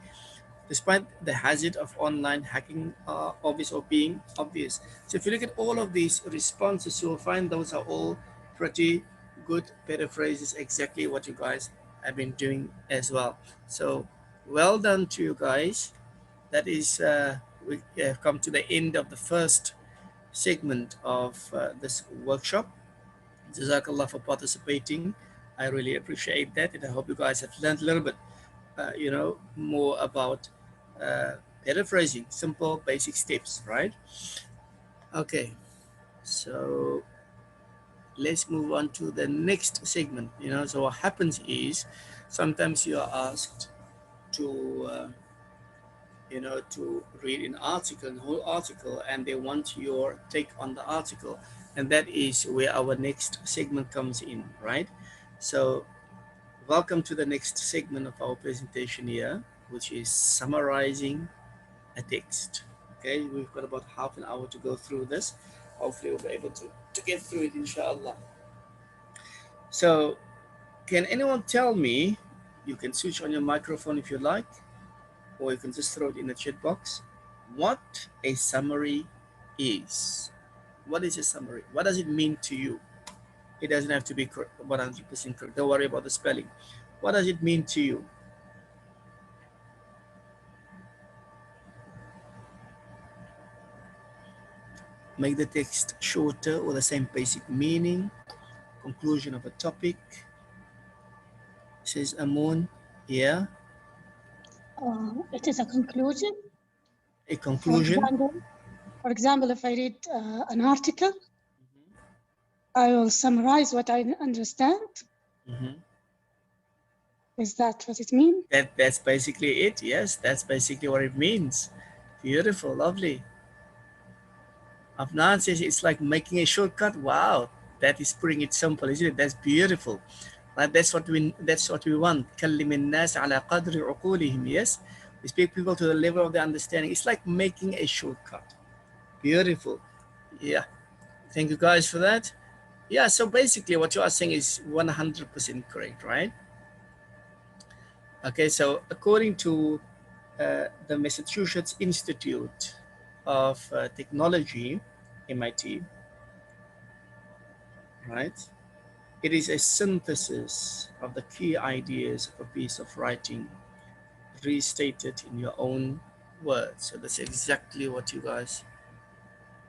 obvious or being obvious. So if you look at all of these responses, you'll find those are all pretty good paraphrases, exactly what you guys have been doing as well. So well done to you guys. That is, we have come to the end of the first segment of this workshop. Jazakallah for participating. I really appreciate that, and I hope you guys have learned a little bit more about paraphrasing, simple basic steps, right? Okay, so let's move on to the next segment. So what happens is sometimes you are asked to to read an article, a whole article, and they want your take on the article, and that is where our next segment comes in, right? So welcome to the next segment of our presentation here, which is summarizing a text. Okay, we've got about half an hour to go through this. Hopefully we'll be able to get through it, inshallah. So can anyone tell me, you can switch on your microphone if you like, or you can just throw it in the chat box, what a summary is. What is a summary? What does it mean to you? It doesn't have to be 100% correct. Don't worry about the spelling. What does it mean to you? Make the text shorter or the same basic meaning. Conclusion of a topic. Says Amun. Yeah. It is a conclusion. A conclusion. For example, if I read an article, I will summarize what I understand. Is that what it means? That's basically it. Yes, that's basically what it means. Beautiful, lovely. Afnan says it's like making a shortcut. Wow, that is putting it simple, isn't it? That's beautiful. That's what we want. كلم الناس على قدر عقولهم. Yes, we speak people to the level of their understanding. It's like making a shortcut. Beautiful. Yeah. Thank you guys for that. Yeah. So basically, what you are saying is 100% correct, right? Okay. So according to the Massachusetts Institute of Technology, MIT, right? It is a synthesis of the key ideas of a piece of writing restated in your own words. So that's exactly what you guys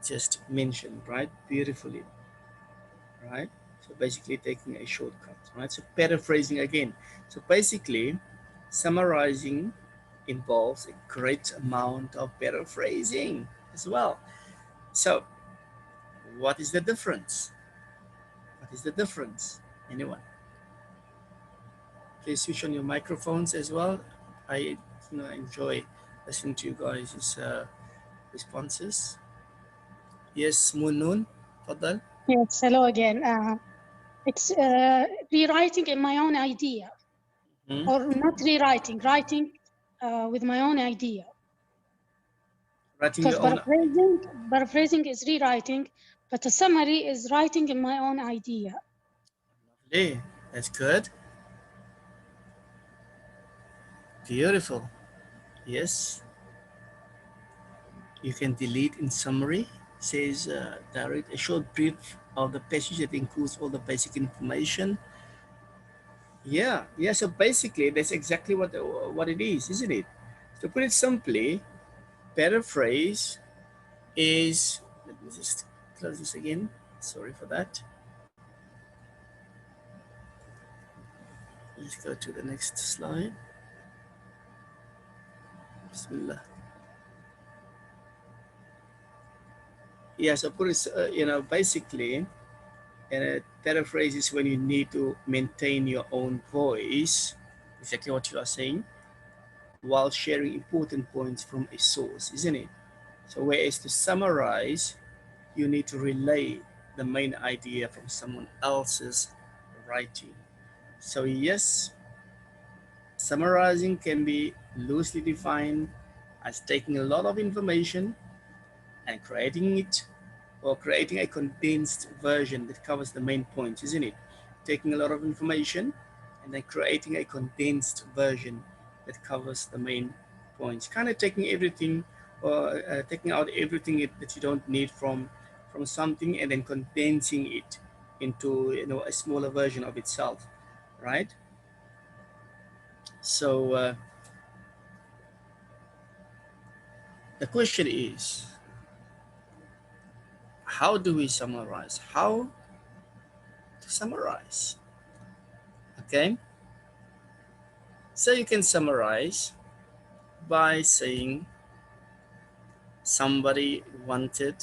just mentioned, right? Beautifully, right? So basically taking a shortcut, right? So paraphrasing again. So basically summarizing involves a great amount of paraphrasing as well. So what is the difference? What is the difference? Anyone? Please switch on your microphones as well. I enjoy listening to you guys' responses. Yes, Moon, Fadal. Yes, hello again. It's rewriting in my own idea, or not rewriting, writing with my own idea. Writing because your own. paraphrasing is rewriting, but a summary is writing in my own idea. Lovely, that's good. Beautiful. Yes. You can delete in summary, says direct a short brief of the passage that includes all the basic information. Yeah, so basically that's exactly what it is, isn't it? To put it simply, paraphrase is, let me just close this again, sorry for that. Let's go to the next slide. Bismillah. Yeah, so put it, basically, paraphrase is when you need to maintain your own voice, exactly what you are saying, while sharing important points from a source, isn't it? So whereas to summarize, you need to relay the main idea from someone else's writing. So yes, summarizing can be loosely defined as taking a lot of information and creating it, or creating a condensed version that covers the main points, isn't it? Taking a lot of information and then creating a condensed version that covers the main points. Kind of taking everything, or taking out everything that you don't need from something, and then condensing it into a smaller version of itself, right? So the question is, how do we summarize? How to summarize? Okay, so you can summarize by saying somebody wanted,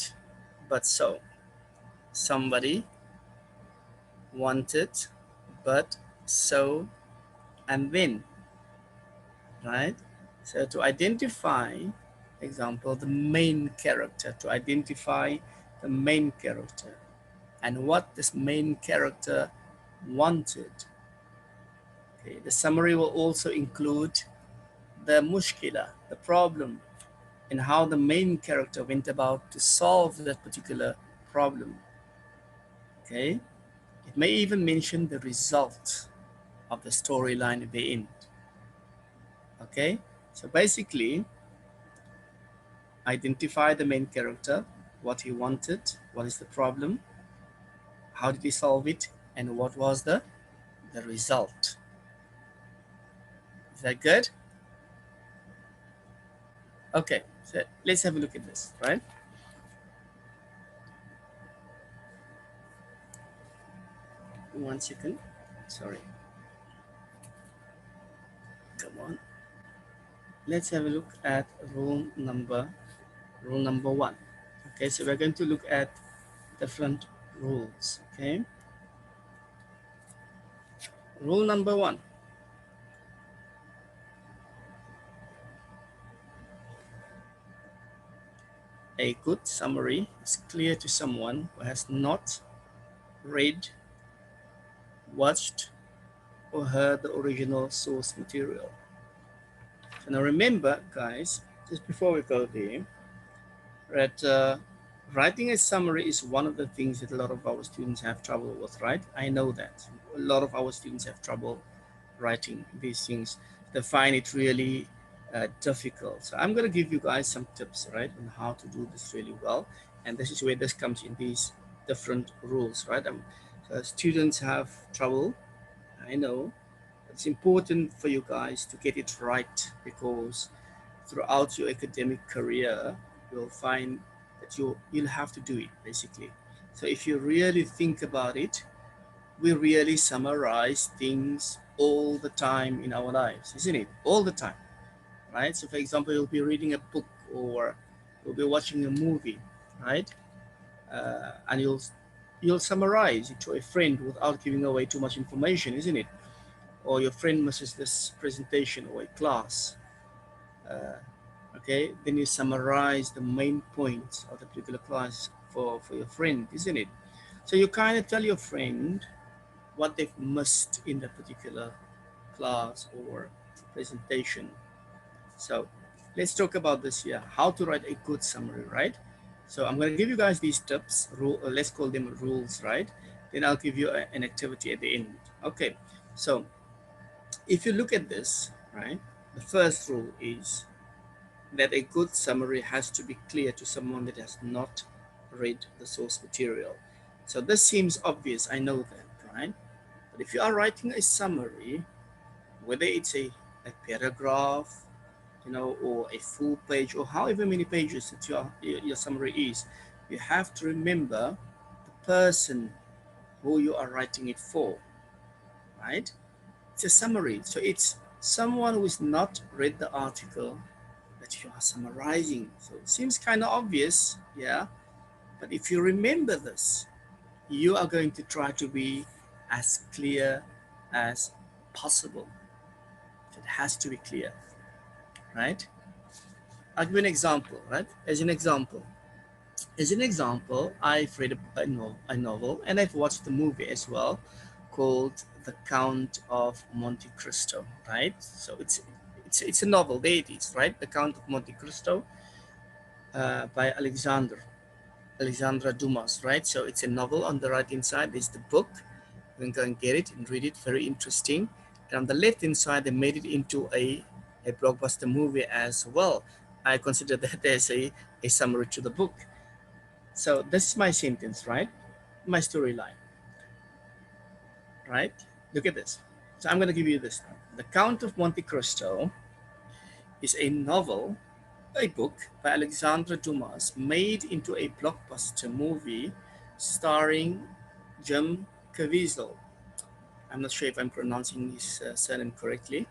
but so. Somebody wanted, but so, and then, right? So to identify, example, the main character, to identify the main character and what this main character wanted. Okay, the summary will also include the mushkila, the problem, and how the main character went about to solve that particular problem. Okay, it may even mention the result of the storyline at the end. Okay, so basically, identify the main character, what he wanted, what is the problem, how did he solve it, and what was the result. Is that good? Okay, so let's have a look at this, right? One second, sorry. Come on. Let's have a look at rule number one. Okay, so we're going to look at different rules. Okay, rule number one. A good summary is clear to someone who has not read, watched, or heard the original source material. So now remember, guys, just before we go there, that writing a summary is one of the things that a lot of our students have trouble with, right? I know that. A lot of our students have trouble writing these things. They find it really difficult. So I'm going to give you guys some tips, right, on how to do this really well. And this is where this comes in, these different rules, right? So students have trouble, I know. It's important for you guys to get it right, because throughout your academic career, you'll find that you'll have to do it, basically. So if you really think about it, we really summarize things all the time in our lives, isn't it? All the time, right? So for example, you'll be reading a book, or you'll be watching a movie, right? And you'll summarize it to a friend without giving away too much information, isn't it? Or your friend misses this presentation or a class. Okay, then you summarize the main points of the particular class for your friend, isn't it? So you kind of tell your friend what they've missed in the particular class or presentation. So let's talk about this here, how to write a good summary, right? So I'm going to give you guys these tips, let's call them rules, right? Then I'll give you an activity at the end. Okay, so if you look at this, right, the first rule is that a good summary has to be clear to someone that has not read the source material. So this seems obvious, I know that, right? But if you are writing a summary, whether it's a paragraph, you know, or a full page, or however many pages that your summary is, you have to remember the person who you are writing it for, right? It's a summary, so it's someone who is not read the article that you are summarizing. So it seems kind of obvious, yeah, but if you remember this, you are going to try to be as clear as possible. It has to be clear, right? I'll give you an example, right? As an example, I've read a novel and I've watched a movie as well called The Count of Monte Cristo, right? So it's a novel, there it is, right? The Count of Monte Cristo by Alexandra Dumas, right? So it's a novel. On the right hand side is the book. You can go and get it and read it, very interesting. And on the left hand side, they made it into a blockbuster movie as well. I consider that as a summary to the book. So this is my sentence, right? My storyline, right? Look at this. So I'm going to give you this now. The Count of Monte Cristo is a novel, a book by Alexandre Dumas made into a blockbuster movie starring Jim Caviezel. I'm not sure if I'm pronouncing his surname correctly,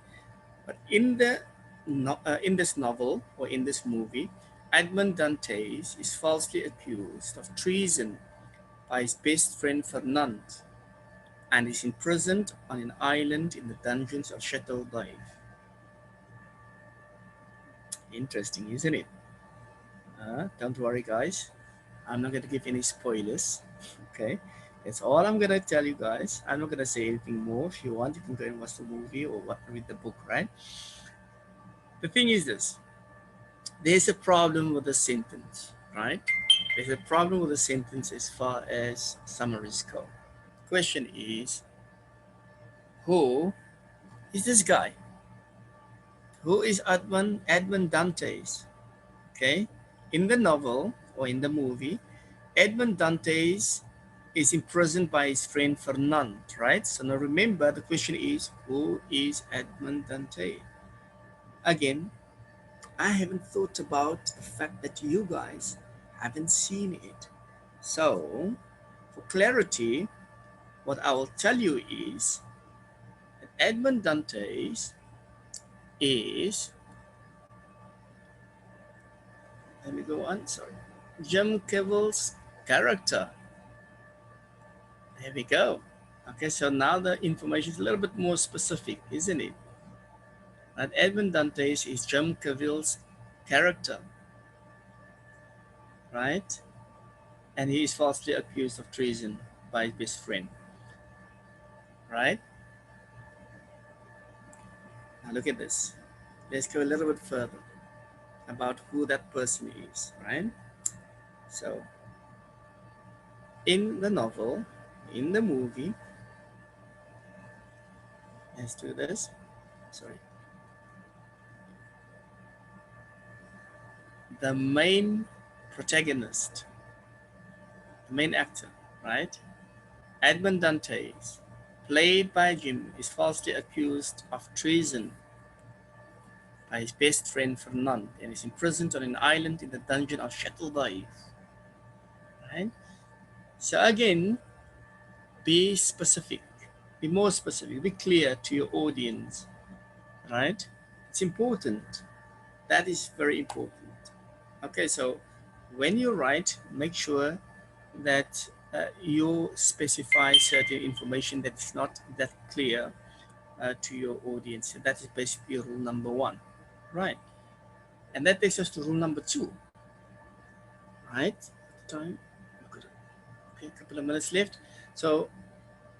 but in this novel or in this movie, Edmond Dantes is falsely accused of treason by his best friend Fernand and is imprisoned on an island in the dungeons of Chateau d'If. Interesting, isn't it? Don't worry, guys. I'm not going to give any spoilers. Okay, that's all I'm going to tell you guys. I'm not going to say anything more. If you want, you can go and watch the movie or read the book, right? The thing is this. There's a problem with the sentence, right? There's a problem with the sentence as far as summaries go. Question is, who is this guy? Who is Edmond Dantes? Okay, in the novel or in the movie, Edmond Dantes is imprisoned by his friend Fernand, right? So now remember, the question is, who is Edmond Dantes? Again, I haven't thought about the fact that you guys haven't seen it. So, for clarity, what I will tell you is that Edmond Dantes is, let me go on, sorry, Jim Caviezel's character. There we go. Okay, so now the information is a little bit more specific, isn't it? And Edmond Dantes is Jim Caviezel's character, right? And he is falsely accused of treason by his best friend, right? Now look at this. Let's go a little bit further about who that person is, right? So, in the novel, in the movie, let's do this. Sorry. The main protagonist, the main actor, right? Edmond Dantes, played by Jim, is falsely accused of treason by his best friend Fernand and is imprisoned on an island in the dungeon of Chateau d'If. Right? So again, be specific, be more specific, be clear to your audience, right? It's important. That is very important. Okay, so when you write, make sure that you specify certain information that is not that clear to your audience. So that is basically rule number one, right? And that takes us to rule number two, right? Time, okay, a couple of minutes left. So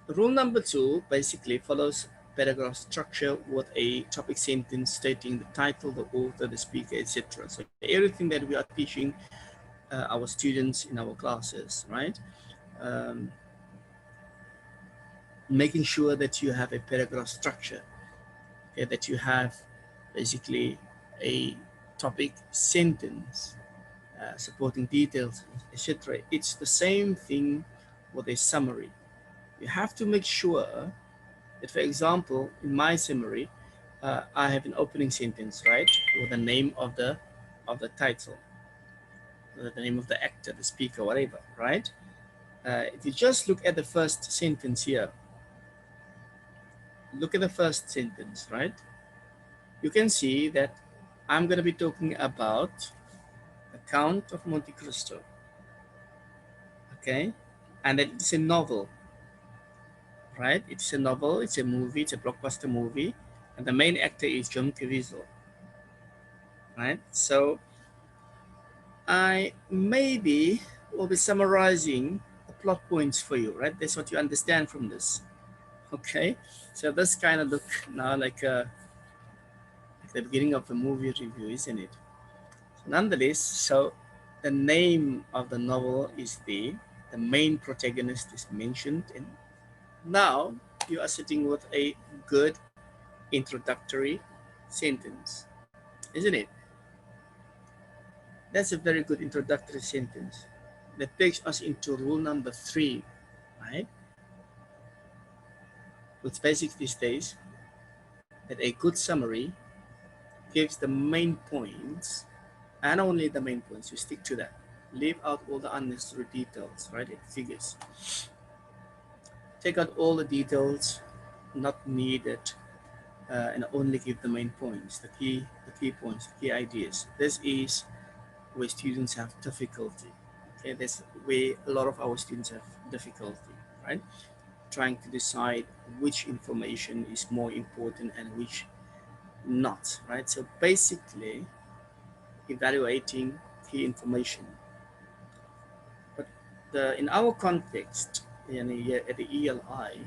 rule number two basically follows paragraph structure with a topic sentence stating the title, the author, the speaker, etc. So everything that we are teaching our students in our classes, right? Making sure that you have a paragraph structure, okay, that you have basically a topic sentence, supporting details, etc. It's the same thing with a summary. You have to make sure that, for example, in my summary, I have an opening sentence, right, with the name of the title, the name of the actor, the speaker, whatever, right? If you just look at the first sentence here, look at the first sentence, right? You can see that I'm going to be talking about the Count of Monte Cristo, okay? And that it's a novel, right? It's a novel, it's a movie, it's a blockbuster movie, and the main actor is John Caviezel, right? So I maybe will be summarizing the plot points for you, right? That's what you understand from this, okay? So this kind of look now like the beginning of a movie review, isn't it? So nonetheless, so the name of the novel is the main protagonist is mentioned, and now you are sitting with a good introductory sentence, isn't it? That's a very good introductory sentence that takes us into rule number 3, right? Which basically states that a good summary gives the main points, and only the main points. You stick to that. Leave out all the unnecessary details, right? It figures. Take out all the details not needed, and only give the main points, the key points, the key ideas. This is where students have difficulty. Okay, that's where a lot of our students have difficulty, right? Trying to decide which information is more important and which not, right? So basically, evaluating key information. But in our context, at the ELI,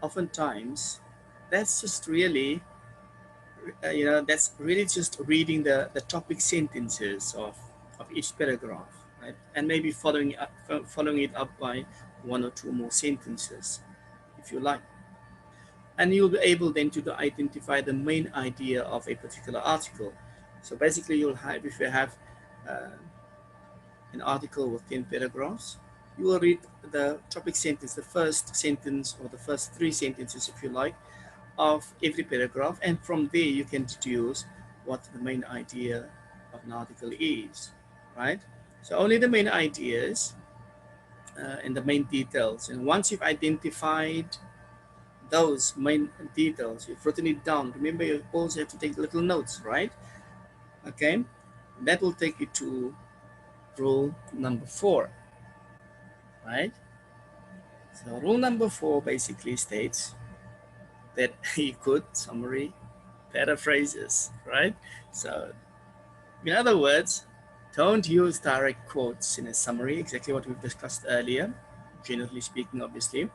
oftentimes that's just really, that's really just reading the topic sentences of each paragraph, right? And maybe following it up by one or two more sentences, if you like. And you'll be able then to identify the main idea of a particular article. So basically, you'll have, if you have an article with 10 paragraphs, you will read the topic sentence, the first sentence or the first 3 sentences, if you like, of every paragraph, and from there you can deduce what the main idea of an article is, right? So only the main ideas and the main details. And once you've identified those main details, you've written it down. Remember, you also have to take little notes, right? Okay, that will take you to rule number 4, right? So rule number 4 basically states that a good summary paraphrases, right? So in other words, don't use direct quotes in a summary, exactly what we've discussed earlier. Generally speaking, obviously,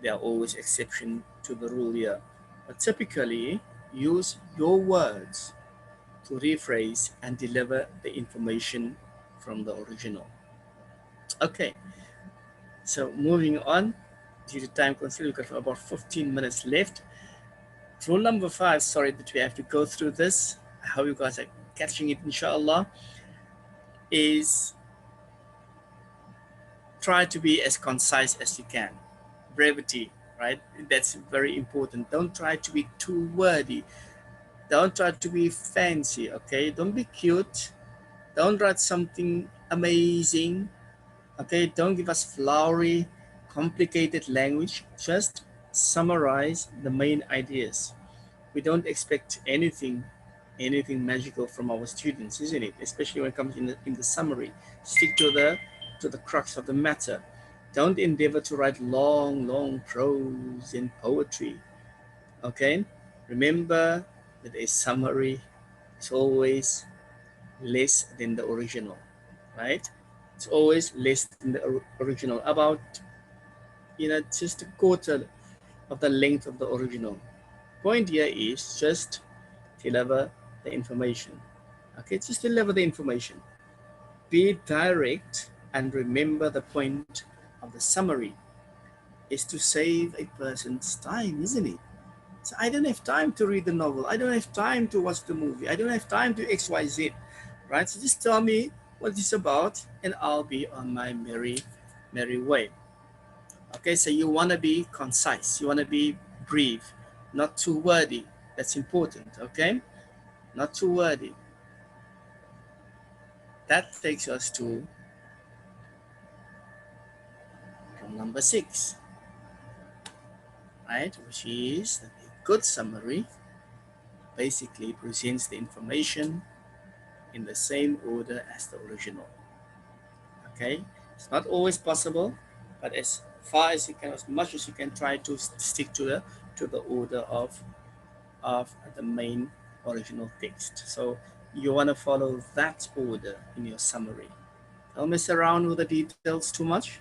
there are always exceptions to the rule here. But typically, use your words to rephrase and deliver the information from the original. Okay, so moving on, due to time constraint, we've got about 15 minutes left. Rule number 5, sorry that we have to go through this. I hope you guys are catching it, inshallah, is try to be as concise as you can. Brevity, right? That's very important. Don't try to be too wordy. Don't try to be fancy, okay? Don't be cute. Don't write something amazing, okay? Don't give us flowery, complicated language. Just summarize the main ideas. We don't expect anything magical from our students, isn't it? Especially when it comes in the summary. Stick to the crux of the matter. Don't endeavor to write long prose and poetry. Okay? Remember that a summary is always less than the original, right? It's always less than the original, about just a quarter of the length of the original. Point here is just deliver the information. Okay, just deliver the information. Be direct, and remember the point of the summary is to save a person's time, isn't it? So I don't have time to read the novel. I don't have time to watch the movie. I don't have time to XYZ, right? So just tell me what it's about and I'll be on my merry way. Okay, so you want to be concise, you want to be brief, not too wordy. That's important, okay? Not too wordy. That takes us to rule number 6, right? Which is that a good summary basically presents the information in the same order as the original. Okay, it's not always possible, but as far as you can, as much as you can, try to stick to the order of the main original text. So you want to follow that order in your summary. Don't mess around with the details too much.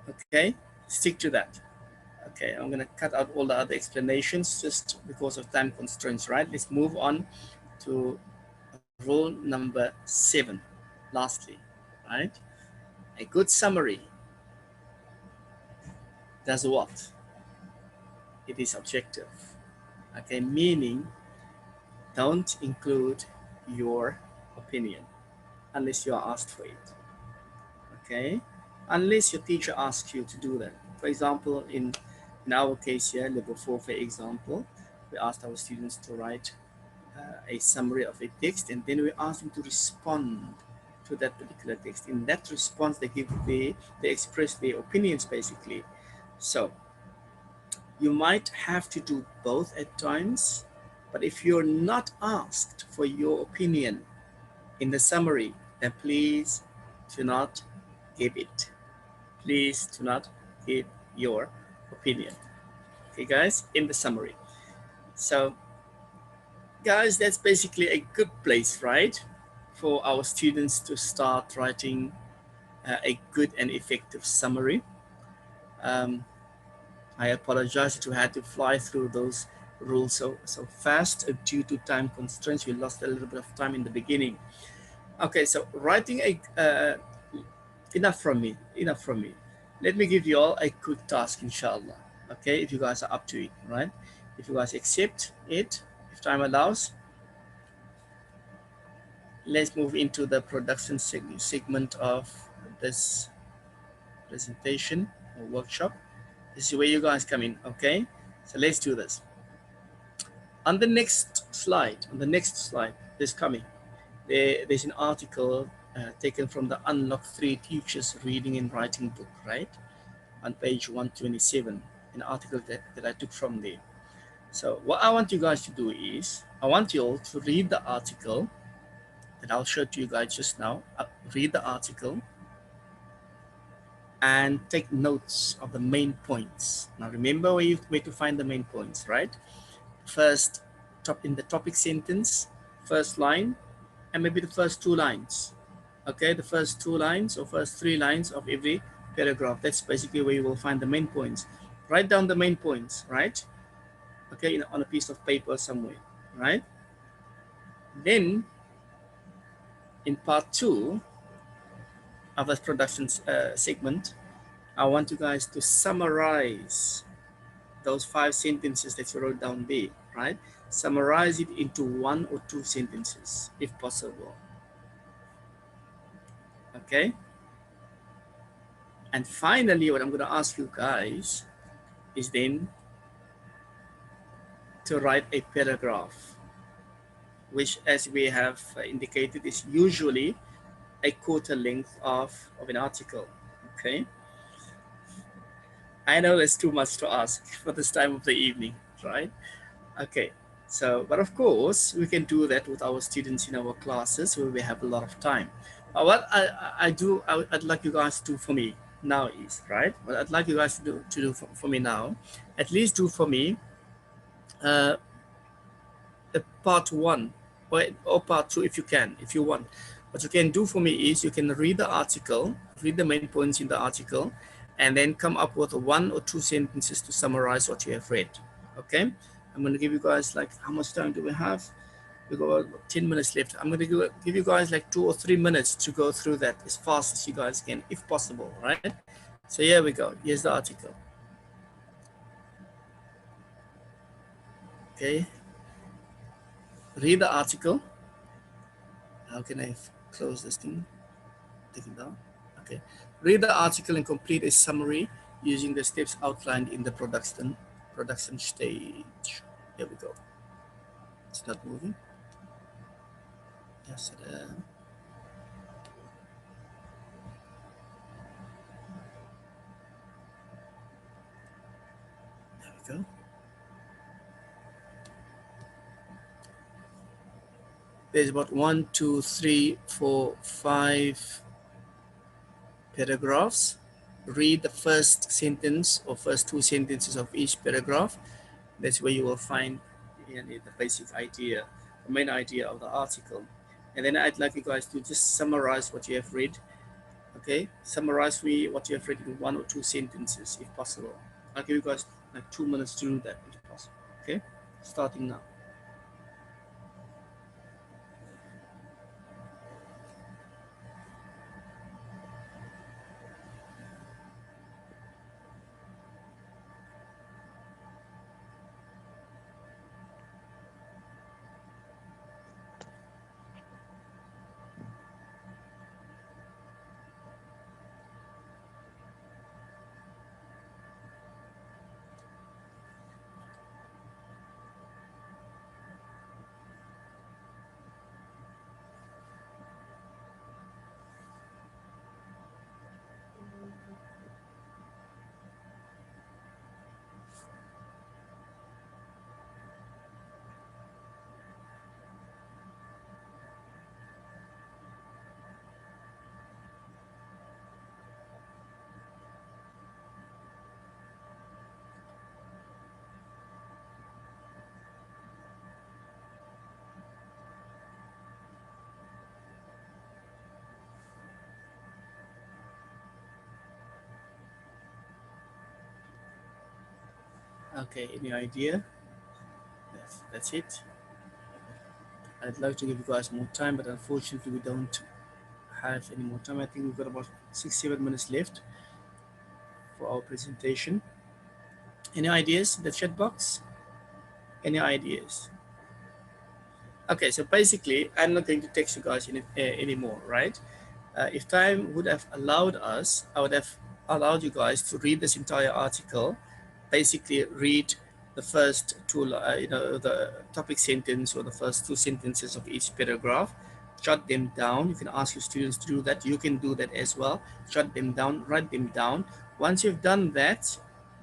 Okay, stick to that. Okay, I'm gonna cut out all the other explanations just because of time constraints, right? Let's move on to rule number 7, lastly, right? A good summary does what? It is objective. Okay, meaning don't include your opinion unless you are asked for it. Okay, unless your teacher asks you to do that. For example, in our case here, level 4, for example, we asked our students to write a summary of a text, and then we asked them to respond to that particular text. In that response, they express their opinions basically. So you might have to do both at times, but if you're not asked for your opinion in the summary, then please do not give it. Please do not give your opinion. Okay, guys, in the summary. So, guys, that's basically a good place, right, for our students to start writing a good and effective summary. I apologize that we had to fly through those rules so fast due to time constraints. We lost a little bit of time in the beginning. Okay, so writing enough from me. Let me give you all a quick task, inshallah. Okay, if you guys are up to it, right? If you guys accept it, if time allows, let's move into the production segment of this presentation or workshop. This is where you guys come in, okay? So let's do this. On the next slide, there's an article taken from the Unlock 3 Teachers Reading and Writing book, right? On page 127, an article that I took from there. So what I want you guys to do is, I want you all to read the article that I'll show to you guys just now. Read the article and take notes of the main points. Now remember where to find the main points, right? First, in the topic sentence, first line, and maybe the first 2 lines. Okay, the first 2 lines or first 3 lines of every paragraph. That's basically where you will find the main points. Write down the main points, right? Okay, on a piece of paper somewhere, right? Then, in part 2 of this production segment, I want you guys to summarize those 5 sentences that you wrote down there, right? Summarize it into 1 or 2 sentences, if possible. Okay? And finally, what I'm going to ask you guys is then to write a paragraph, which, as we have indicated, is usually a quarter length of an article. Okay? I know that's too much to ask for this time of the evening, right? Okay, so, but of course, we can do that with our students in our classes where we have a lot of time. What I'd like you guys to do for me now is, right? What I'd like you guys to do for me now, at least do for me part 1 or part 2 if you can, if you want. What you can do for me is you can read the article, read the main points in the article, and then come up with 1 or 2 sentences to summarize what you have read. Okay, I'm going to give you guys, like, how much time do we have? We got 10 minutes left. I'm going to give you guys like 2 or 3 minutes to go through that as fast as you guys can, if possible, right? So here we go. Here's the article. Okay, read the article. How can I close this thing? Take it down. Okay, read the article and complete a summary using the steps outlined in the production stage. Here we go. It's not moving. Yes, there we go. There's about 1, 2, 3, 4, 5 paragraphs. Read the first sentence or first 2 sentences of each paragraph. That's where you will find the basic idea, the main idea of the article. And then I'd like you guys to just summarize what you have read. Okay, summarize what you have read in 1 or 2 sentences if possible. I'll give you guys like 2 minutes to do that if possible. Okay, starting now. Okay, any idea? That's it. I'd like to give you guys more time, but unfortunately we don't have any more time. I think we've got about 6-7 minutes left for our presentation. Any ideas in the chat box? Any ideas? Okay, so basically I'm not going to text you guys anymore, right? If time would have allowed us, I would have allowed you guys to read this entire article. Basically read the first 2, the topic sentence or the first 2 sentences of each paragraph. Jot them down. You can ask your students to do that. You can do that as well. Jot them down, write them down. Once you've done that,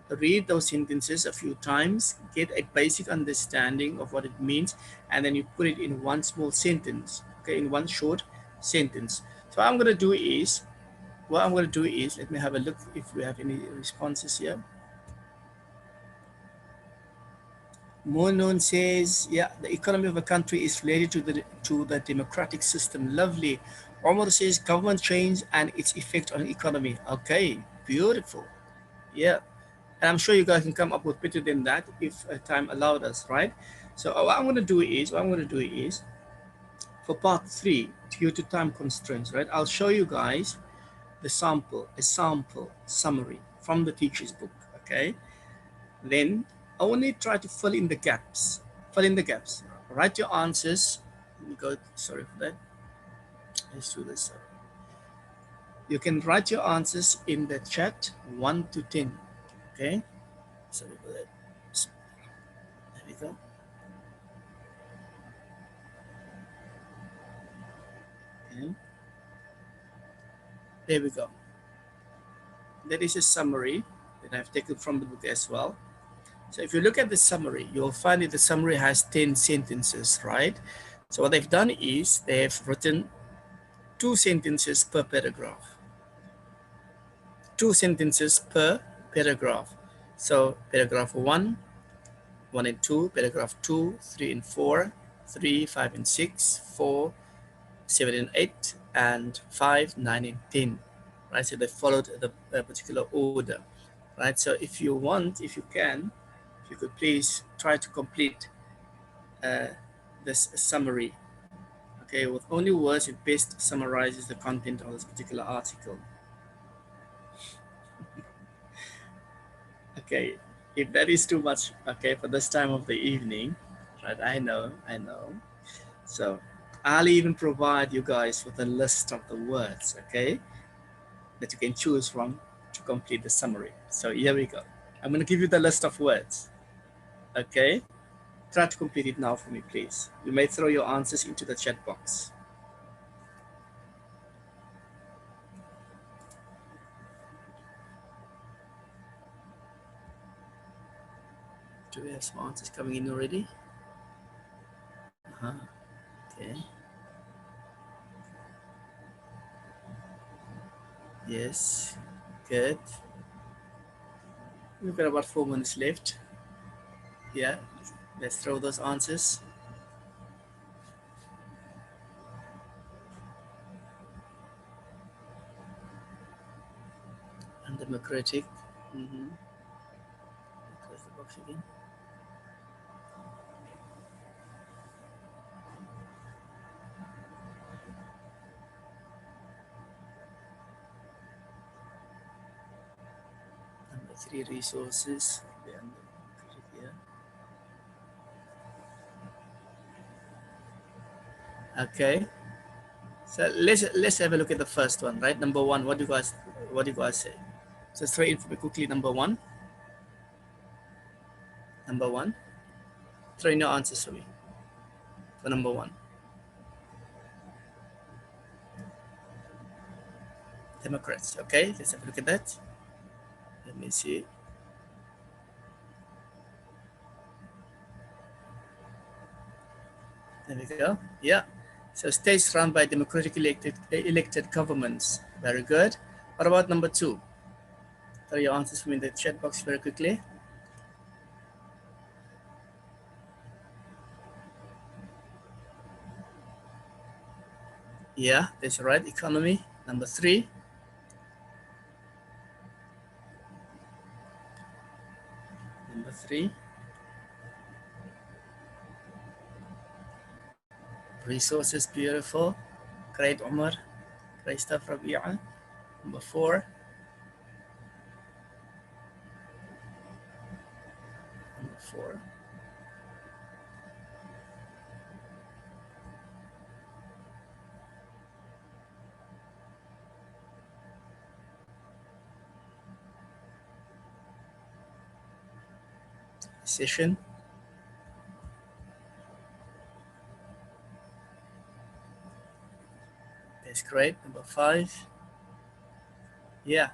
read those sentences a few times, get a basic understanding of what it means, and then you put it in one small sentence, okay, in one short sentence. So what I'm going to do is, let me have a look if we have any responses here. Monon says, yeah, the economy of a country is related to the democratic system. Lovely. Omar says government change and its effect on the economy. Okay, beautiful. Yeah, and I'm sure you guys can come up with better than that if time allowed us, right? So what I'm going to do is, for part 3, due to time constraints, right, I'll show you guys a sample summary from the teacher's book, okay? Then only try to fill in the gaps. Write your answers. Let me go, sorry for that. Let's do this. You can write your answers in the chat 1 to 10, okay? Sorry for that. There we go. Okay. There we go. That is a summary that I've taken from the book as well. So if you look at the summary, you'll find that the summary has 10 sentences, right? So what they've done is they have written 2 sentences per paragraph. 2 sentences per paragraph. So paragraph 1 and 2, paragraph 2, 3 and 4, 3, 5 and 6, 4, 7 and 8, and 5, 9 and 10. Right, so they followed the particular order. Right, so if you want, if you could please try to complete this summary. Okay, with only words, it best summarizes the content of this particular article. Okay, if that is too much, okay, for this time of the evening, right, I know. So I'll even provide you guys with a list of the words, okay, that you can choose from to complete the summary. So here we go. I'm going to give you the list of words. Okay. Try to complete it now for me, please. You may throw your answers into the chat box. Do we have some answers coming in already? Okay. Yes. Good. We've got about 4 minutes left. Yeah. Let's throw those answers. Undemocratic. Close the box again. Number 3, resources. Yeah. Okay. So let's have a look at the first one, right? Number 1. What do you guys say? So throw in for me quickly. Number 1. Number 1. Throw in your answers for me. For number 1. Democrats. Okay, let's have a look at that. Let me see. There we go. Yeah. So states run by democratically elected governments. Very good. What about number 2? Throw your answers for me in the chat box very quickly. Yeah, that's right. Economy. Number 3. Number 3. Resources. Beautiful. Great, Omar. Great stuff, Rabi'a. Number 4. Number 4. Session. That's great. Number 5. Yeah.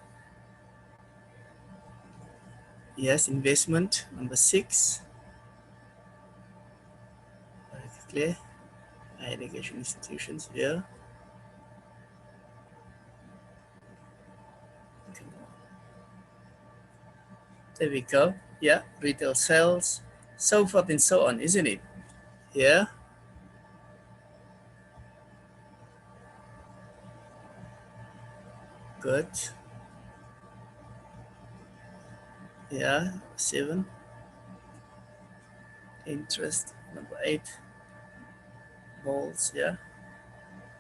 Yes, investment. Number 6. Very clear. Education institutions. Yeah. There we go. Yeah. Retail sales. So forth and so on, isn't it? Yeah. Good. Yeah. 7. Interest. Number 8. Balls. Yeah.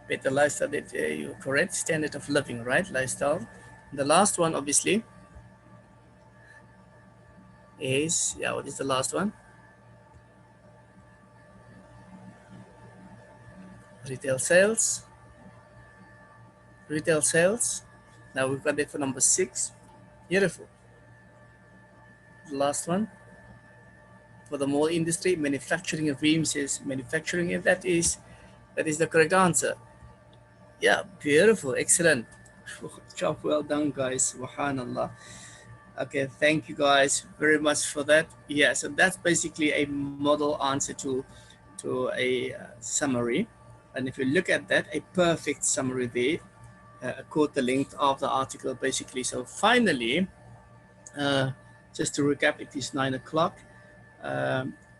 Better lifestyle. That you're correct. Standard of living, right? Lifestyle. The last one, obviously, is, yeah, what is the last one? Retail sales. Retail sales. Now we've got that for number 6. Beautiful. The last one. For the mall industry, manufacturing. Reem says manufacturing, and that is the correct answer. Yeah, beautiful, excellent. Job well done, guys. Subhanallah. Okay, thank you guys very much for that. Yeah, so that's basically a model answer to a summary. And if you look at that, a perfect summary there, a quarter length of the article, basically. So finally, just to recap, it is 9 o'clock.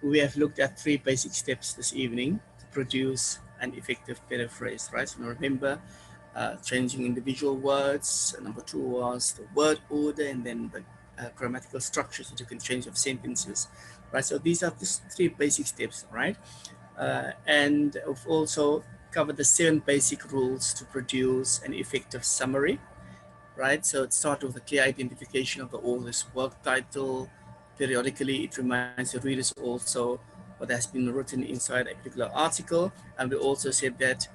We have looked at 3 basic steps this evening to produce an effective paraphrase, right? So remember, changing individual words. Number 2 was the word order, and then the grammatical structures that you can change of sentences, right? So these are the 3 basic steps, right? And we've also covered the 7 basic rules to produce an effective summary, right? So it starts with a clear identification of the author's work title. Periodically, it reminds the readers also what has been written inside a particular article. And we also said that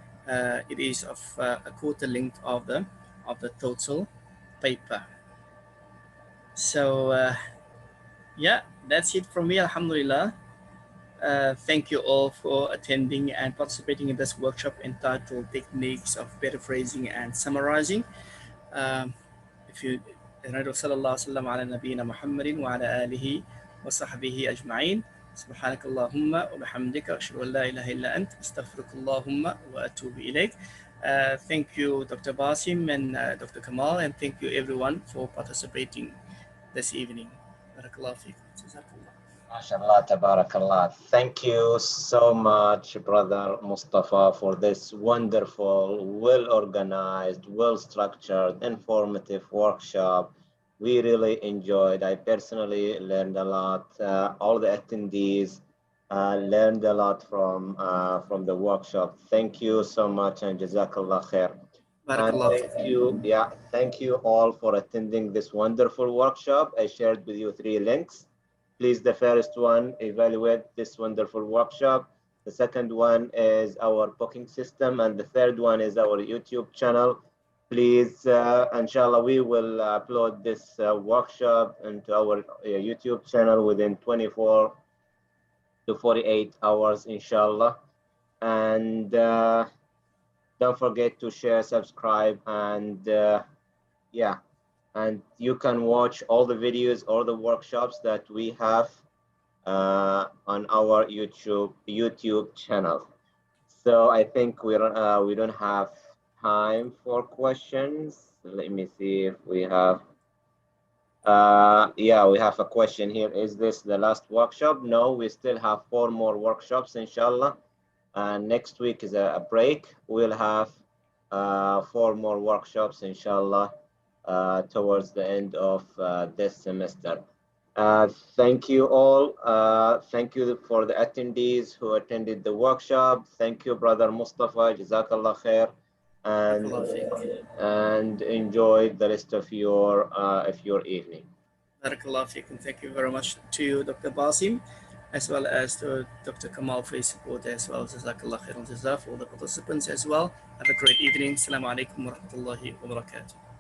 it is of a quarter length of the total paper, So yeah, that's it from me. Alhamdulillah. Thank you all for attending and participating in this workshop entitled Techniques of Paraphrasing and Summarizing. If you صلى الله وسلم على نبينا محمد وعلى آله وصحبه أجمعين سبحانك اللهم وبحمدك أشهد أن لا إله إلا أنت أستغفرك اللهم وأتوب إليك. Thank you, Dr. Basim and Dr. Kamal, and thank you everyone for participating this evening. Barakallah fikum. Jazakallah. MashaAllah, tabarakallah. Thank you so much, Brother Mustapha, for this wonderful, well-organized, well-structured, informative workshop. We really enjoyed. I personally learned a lot. All the attendees learned a lot from the workshop. Thank you so much, and Jazakallah khair. And thank you all for attending this wonderful workshop. I shared with you 3 links. Please, the first one, evaluate this wonderful workshop. The second one is our booking system. And the third one is our YouTube channel. Please, inshallah, we will upload this workshop into our YouTube channel within 24 to 48 hours, inshallah. And don't forget to share, subscribe, and yeah. And you can watch all the videos or the workshops that we have on our YouTube channel. So I think we don't have time for questions. Let me see if we have. Yeah, we have a question here. Is this the last workshop? No, we still have 4 more workshops, inshallah. Next week is a break. We'll have 4 more workshops, inshallah, towards the end of this semester. Thank you all. Thank you for the attendees who attended the workshop. Thank you, Brother Mustapha. Jazakallah khair. And enjoy the rest of your evening. Barakallah fikum. Thank you very much to you, Dr. Basim, as well as to Dr. Kamal for his support as well. Jazakallah khair and jazak for all the participants as well. Have a great evening. Assalamu alaikum wa rahmatullahi wa barakatuh.